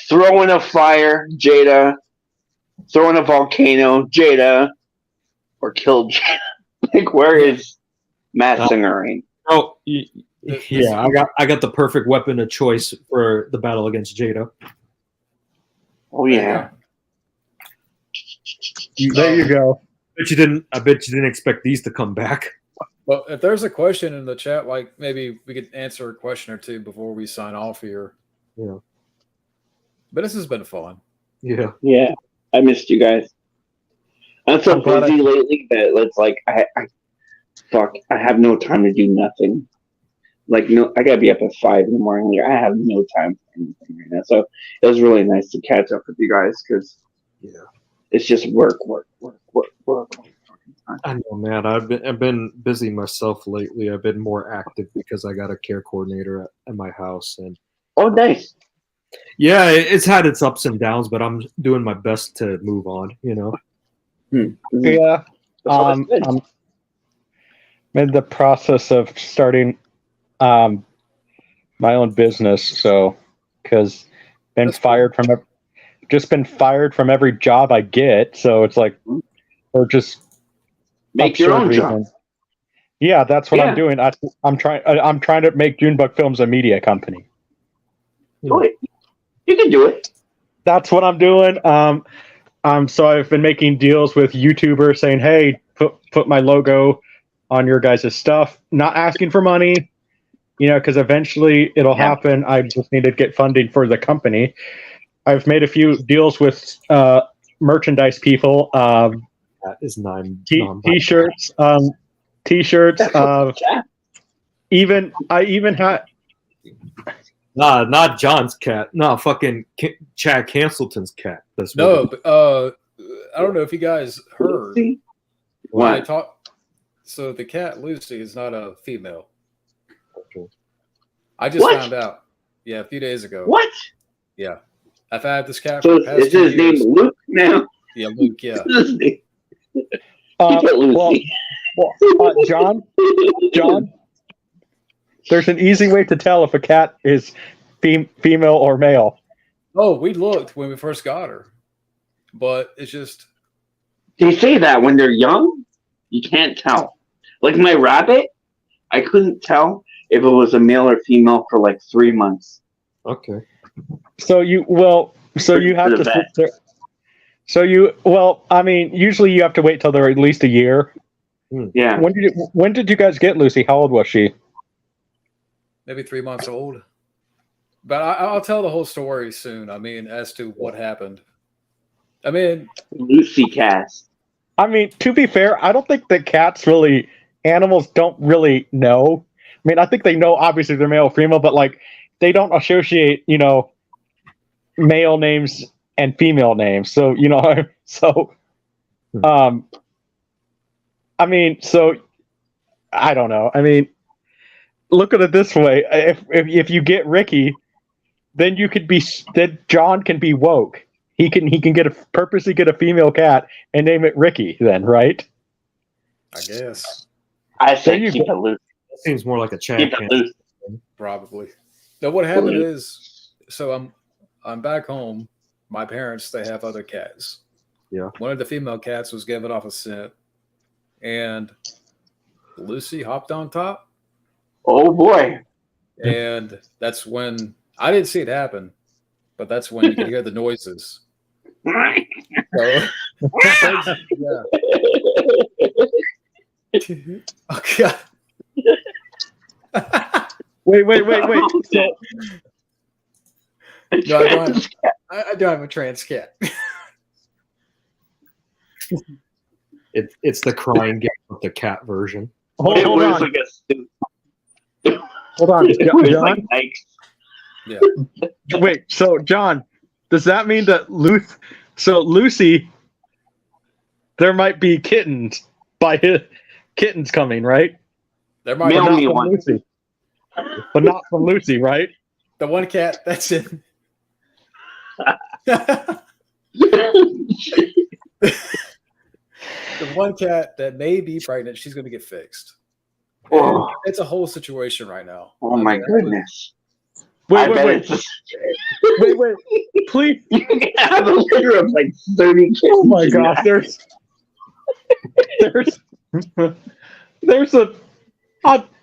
Throw in a fire, Jada. Throw in a volcano, Jada. Or kill Jada. Like, where is Masked Singer right now? Oh, yeah. I got the perfect weapon of choice for the battle against Jada. Oh yeah. There you go. I bet you didn't expect these to come back. Well, if there's a question in the chat, like maybe we could answer a question or two before we sign off here. Yeah. But this has been fun. Yeah. Yeah. I missed you guys. I'm so busy lately that it's like I have no time to do nothing. Like I gotta be up at 5 in the morning. I have no time for anything right now. So it was really nice to catch up with you guys because it's just work. I know, man. I've been busy myself lately. I've been more active because I got a care coordinator at my house, and oh, nice. Yeah, it's had its ups and downs, but I'm doing my best to move on. Yeah. I'm in the process of starting my own business, so because been fired from every job I get, so it's like or just make your own job. Yeah, that's what I'm doing. I'm trying to make Junebug Films a media company. Do it. You can do it. That's what I'm doing. So I've been making deals with YouTubers saying, "Hey, put my logo on your guys' stuff." Not asking for money, because eventually it'll happen. I just need to get funding for the company. I've made a few deals with merchandise people. That is T-shirts. T-shirts. I even had. Nah, not John's cat. No, fucking Chad Cancelton's cat. That's No, but, I don't know if you guys heard. When I talked. So the cat Lucy is not a female. Okay. I just found out. Yeah, a few days ago. What? Yeah, I've had this cat So for the past is 2 his years. name Luke now? Yeah, Luke. Yeah. John, there's an easy way to tell if a cat is female or male. Oh, we looked when we first got her, but it's just. They say that when they're young, you can't tell. Like my rabbit, I couldn't tell if it was a male or female for like 3 months. Okay. So you have to. I mean, usually you have to wait till they're at least a year. Yeah. When did you guys get Lucy? How old was she? Maybe 3 months old. But I'll tell the whole story soon. I mean, as to what happened. I mean, Lucy cast. I mean, to be fair, I don't think that animals don't really know. I mean, I think they know obviously they're male or female, but like they don't associate, male names and female names. So, I mean, so I don't know. I mean, look at it this way: if you get Ricky, then John can be woke. He can purposely get a female cat and name it Ricky. Then, right? I guess. I say keep it loose. That seems more like a Chad. Keep it loose. Probably. Now, what happened is, so I'm back home. My parents, they have other cats. Yeah. One of the female cats was giving off a scent, and Lucy hopped on top. Oh boy! And that's when I didn't see it happen, but that's when you could hear the noises. So, yeah. Oh God. Wait. So, No, I don't have a trans cat. It's the crying game of the cat version. hold on. Like Hold on, John. like Nike. Yeah. Wait, so John, does that mean that Lucy, there might be kittens coming, right? There might Mail not me be one. Lucy. But not from Lucy, right? the one cat that's in. The one cat that may be pregnant, she's going to get fixed. Oh. It's a whole situation right now. Oh my goodness! Wait. Wait, please. You can have a litter of like 30 kids. Oh my gosh, there's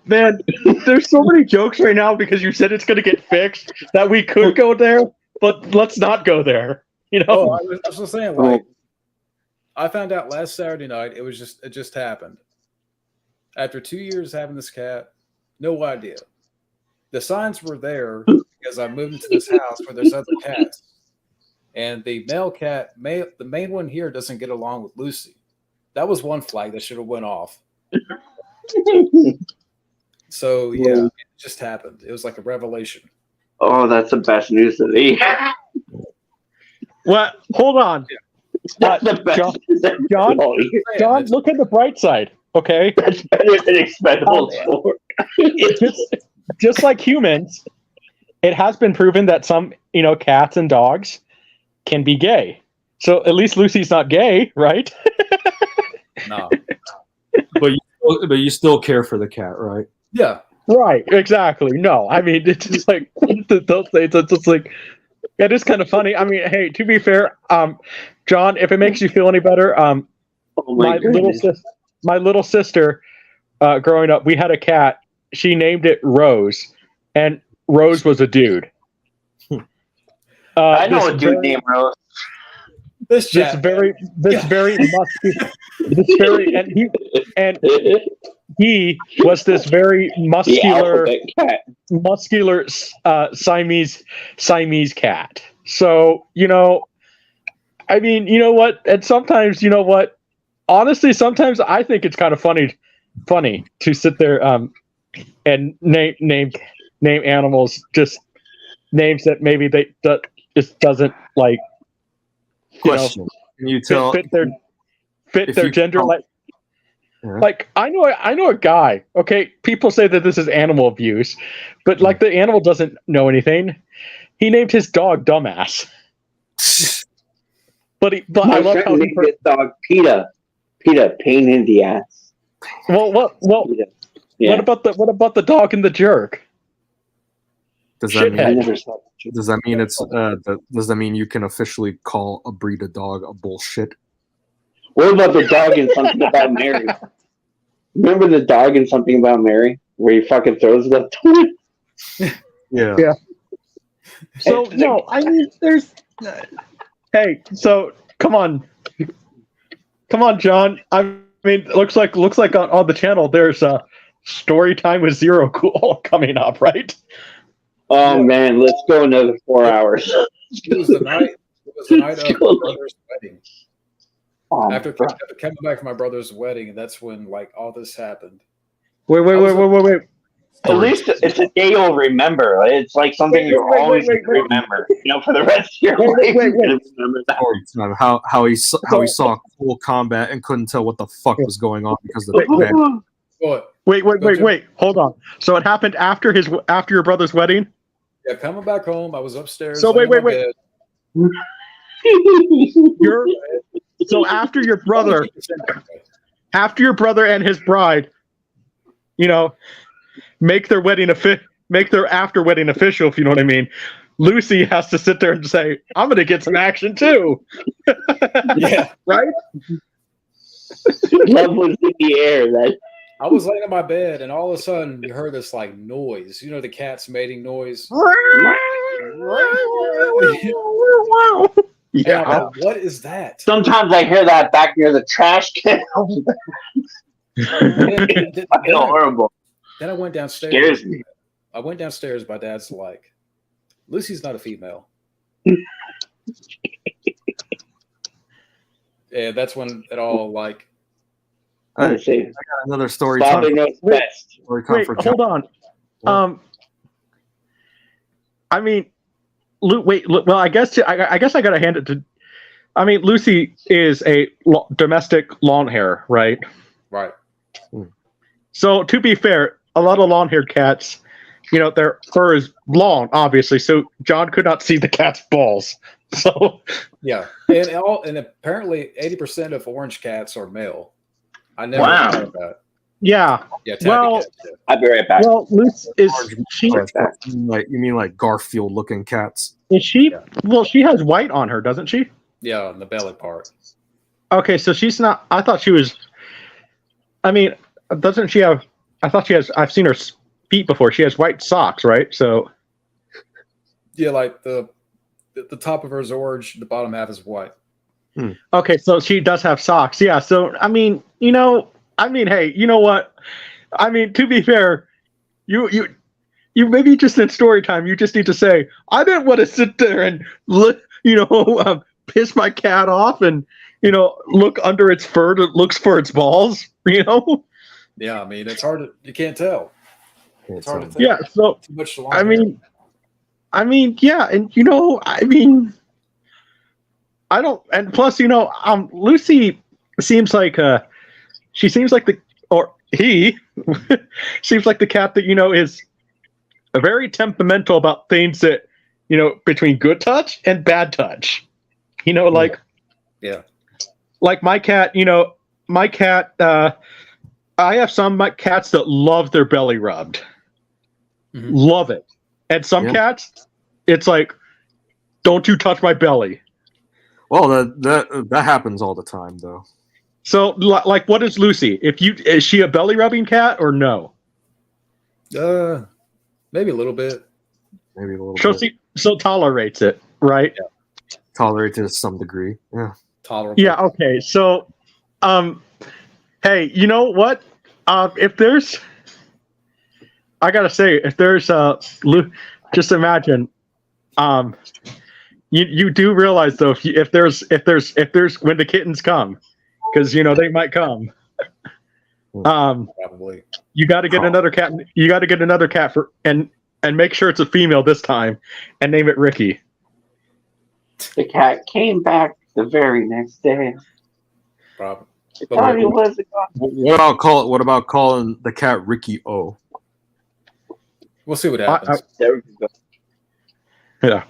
man, there's so many jokes right now because you said it's going to get fixed that we could go there, but let's not go there. Oh, I was just saying, like, I found out last Saturday night. It just happened. After 2 years having this cat, no idea. The signs were there because I moved into this house where there's other cats, and the male cat, the main one here, doesn't get along with Lucy. That was one flag that should have went off. So yeah, it just happened. It was like a revelation. Oh, that's the best news of the year. What? Hold on. That's the best. John, look at the bright side. Okay, That's better than Expendables 4. just like humans, it has been proven that some, cats and dogs can be gay. So at least Lucy's not gay, right? No. But you still care for the cat, right? Yeah. Right. Exactly. No, I mean, it's just like those things. It's just like it is kind of funny. I mean, hey, to be fair, John, if it makes you feel any better, Oh my little sister, growing up, we had a cat. She named it Rose, and Rose was a dude. I know a dude named Rose. This very musky, and he was this very The alphabet cat. muscular Siamese cat. So, I mean, you know what? And sometimes, you know what? Honestly, sometimes I think it's kind of funny to sit there and name animals just names that maybe that just doesn't like Question: Can you tell fit their you gender tell- like. Yeah. Like I know a guy. Okay, people say that this is animal abuse, but like the animal doesn't know anything. He named his dog Dumbass. But My I love friend how he. named his dog PETA. PETA, pain in the ass. Well, PETA. Yeah. what about the dog and the jerk? does that mean I Shithead. never saw that. does that mean it's does that mean you can officially call a breed of dog a bullshit? What about the dog in Something About Mary? Remember the dog in Something About Mary? Where he fucking throws the Yeah. Yeah. So no, I mean, there's. Hey, so come on, John. I mean, it looks like on the channel there's a story time with Zero Cool coming up, right? Oh man, let's go another 4 hours. It was the night. It was the night of my brother's wedding. Oh, After coming back from my brother's wedding, and that's when like all this happened. Wait. at least it's a day you'll remember. It's like something you'll always remember. For the rest of your life. Wait. You're gonna remember that. Story time. How he saw cool combat and couldn't tell what the fuck was going on because of the What? Wait. Hold on. So it happened after your brother's wedding. Yeah, coming back home, I was upstairs. So laying wait. in my bed. So after your brother and his bride, make their after wedding official, if you know what I mean. Lucy has to sit there and say, "I'm going to get some action too." Yeah, right. Love was in the air. That I was laying in my bed, and all of a sudden, you heard this like noise. You know, the cat's mating noise. Yeah. And I'm like, what is that? sometimes I hear that back near the trash can. Then Fucking horrible. I went downstairs. Scares me. I went downstairs. My dad's like, Lucy's not a female. Yeah, that's when it all like. Let's see. I got another story Father time. knows best. Story time Wait, for hold on. I mean, well, I guess I gotta hand it to. I mean, Lucy is a domestic lawn hare, right? Right. So to be fair, a lot of long-haired cats, their fur is long, obviously. So John could not see the cat's balls. So Yeah, and apparently 80% of orange cats are male. I never Wow. thought of that. yeah. Yeah, tabby Well- cats, yeah. I'll be right back. Well, Lucy she You mean like Garfield looking cats? is she? Yeah. Well, she has white on her, doesn't she? Yeah, on the belly part. Okay, so she's not. I thought she was. I mean, doesn't she have? I thought she has. I've seen her feet before. She has white socks, right? So Yeah, like the top of her is orange, the bottom half is white. okay, so she does have socks. Yeah. So I mean, hey, you know what? I mean, to be fair, you maybe just in story time, you just need to say, I didn't want to sit there and look, piss my cat off and look under its fur that looks for its balls. Yeah, I mean it's hard to you can't tell. It's hard to tell. Yeah. So Too much long I hair. mean, yeah, and I don't, and plus, Lucy seems like he seems like the cat that is very temperamental about things that between good touch and bad touch. Like Yeah. like my cat. I have some cats that love their belly rubbed, Mhm. love it, and some cats, it's like, don't you touch my belly. Well, that happens all the time though. So, like, what is Lucy? Is she a belly rubbing cat or no? Maybe a little bit. Maybe a little So bit. she tolerates it, right? Tolerate to some degree. Yeah. Tolerable. Yeah. Okay. So, hey, you know what? If there's, I gotta say, if there's just imagine, you do realize though if there's when the kittens come, because they might come. Probably. You got to get another cat. You got to get another cat and make sure it's a female this time, and name it Ricky. The cat came back the very next day. Probably. I thought he was a god. What about calling the cat Ricky O? We'll see what happens. There we go. Yeah.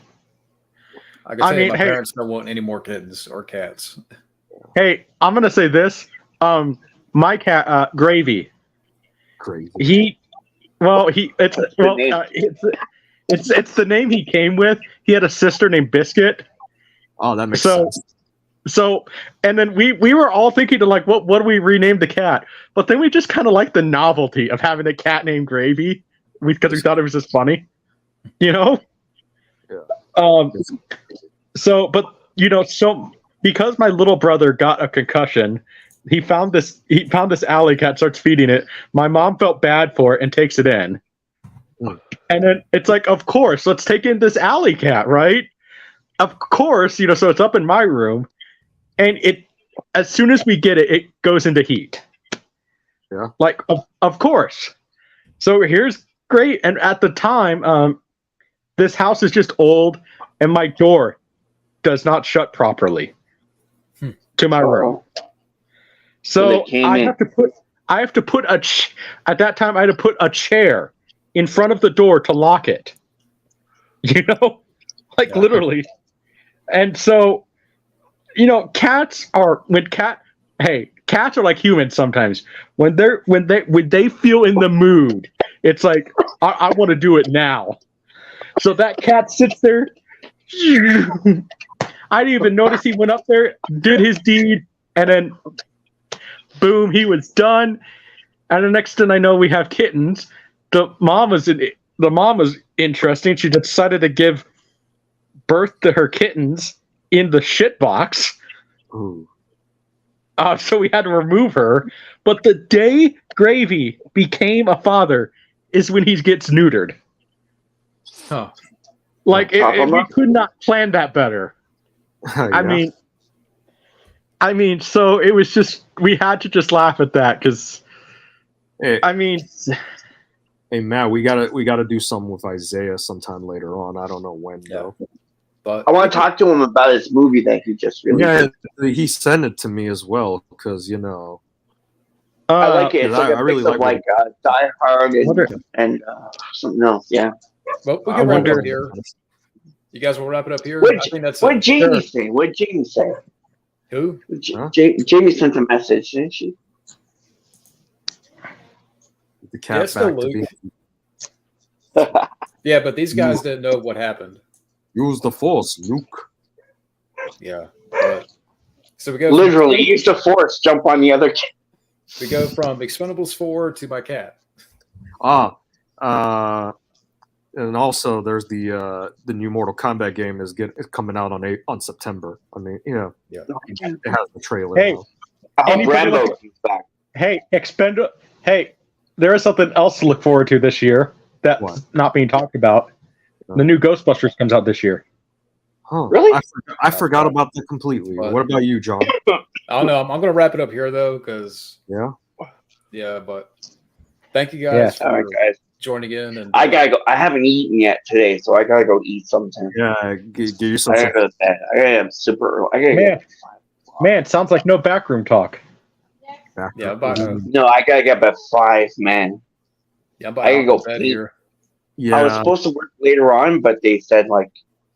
I can tell you, my parents don't want any more kittens or cats. Hey, I'm gonna say this. My cat, Gravy. Crazy. It's the name he came with. He had a sister named Biscuit. Oh, that makes sense. So, and then we were all thinking of like, what do we rename the cat? But then we just kind of liked the novelty of having a cat named Gravy because we thought it was just funny, Yeah. So because my little brother got a concussion, he found this alley cat, starts feeding it. My mom felt bad for it and takes it in. And then it's like, of course, let's take in this alley cat, right? Of course, so it's up in my room. And as soon as we get it, it goes into heat. Yeah. Like, of course. So here's great. And at the time, this house is just old, and my door does not shut properly to my room. So I have to put at that time I had to put a chair in front of the door to lock it. Literally. And so, cats are cats are like humans sometimes. When they feel in the mood, it's like I want to do it now. So that cat sits there. I didn't even notice he went up there, did his deed, and then boom, he was done. And the next thing I know, we have kittens. The mom was interesting. She decided to give birth to her kittens in the shit box. Ooh. So we had to remove her. But the day Gravy became a father is when he gets neutered. Huh. We could not plan that better. Yeah. I mean, so it was just, we had to just laugh at that because, hey Matt, we gotta do something with Isaiah sometime later on. I don't know when though. But I want to talk to him about his movie that he just released. Yeah, he sent it to me as well because I like it. It's like I really like Die Hard and something else. Yeah. Well, we can wrap it up here. You guys will wrap it up here. What Jamie say? What Jamie say? Who? Jamie sent a message, didn't she? The cat back to be. Yeah, but these guys didn't know what happened. Use the force, Luke. Yeah. So we go literally use the force, jump on the other kid. We go from Expendables 4 to my cat. And also there's the new Mortal Kombat game is coming out on September. I mean, yeah. It has the trailer. Hey, Rambo comes back. Hey, Hey, there is something else to look forward to this year that's not being talked about. The new Ghostbusters comes out this year. Huh. Really? I forgot about that completely. What about you, John? I don't know. I'm going to wrap it up here though, because but thank you guys for joining in. And I gotta go. I haven't eaten yet today, so I gotta go eat sometime. Yeah, give you some. I gotta go to bed. I am super early. I gotta man, sounds like no backroom talk. Yeah, no, I gotta get up at 5, man. Yeah, I gotta go paint. Here. Yeah, I was supposed to work later on, but they said like,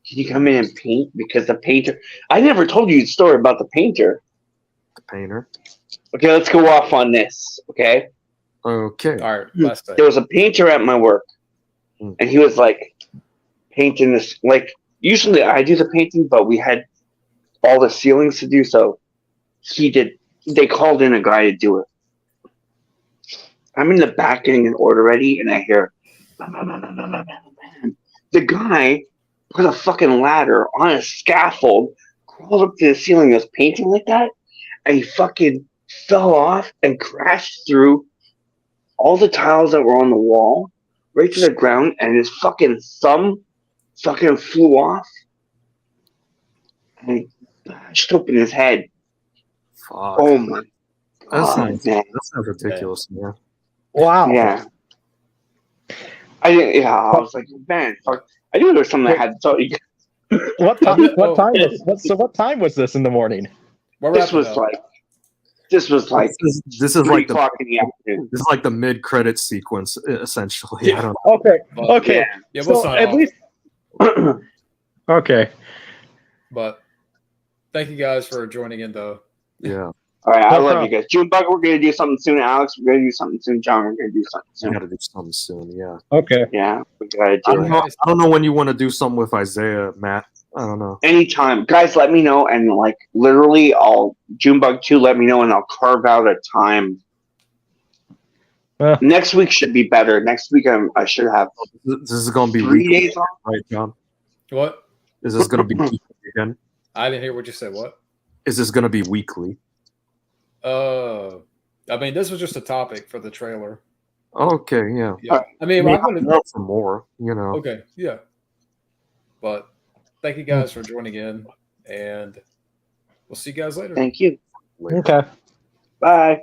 "Can you come in and paint?" Because the painter. I never told you the story about the painter. The painter. Okay, let's go off on this. Okay. Okay. All right. Last thing. There was a painter at my work, and he was like painting this. Like usually I do the painting, but we had all the ceilings to do, so he did. They called in a guy to do it. I'm in the back getting an order ready, and I hear the guy put a fucking ladder on a scaffold, crawled up to the ceiling, and was painting like that, and he fucking fell off and crashed through all the tiles that were on the wall right to the ground, and his fucking thumb fucking flew off and bashed open his head. Fuck. Oh my That god, sounds man. ridiculous, man. Wow. Yeah. I was like, man, fuck. I knew there was something I had to tell you. What time? What time was this in the morning? This was like This is 3 like the o'clock in the afternoon. this is like the mid credit sequence essentially. Yeah. I don't know. Okay. Okay. Yeah, we'll So sign at off. least. Okay. But thank you guys for joining in, though. Yeah, All right, I No love problem. you guys. Junebug, we're gonna do something soon. Alex, we're gonna do something soon. John, we're gonna do something we soon. got to do something soon. Yeah, Okay. Yeah, we gotta I do don't it. know. I don't know when you want to do something with Isaiah, Matt. I don't know. Anytime, guys, let me know, and like literally, I'll Junebug 2. Let me know, and I'll carve out a time. Next week should be better. Next week, I should have This is going to be 3 weekly, days off. right, John? What? Is this going to be weekly again? I didn't hear what you said. What? Is this going to be weekly? I mean, this was just a topic for the trailer. Okay, yeah. Yeah. I mean, I'm I'm gonna. up for more. You know. Okay. Yeah. But thank you guys for joining in, and we'll see you guys later. Thank you. Later. Okay. Bye.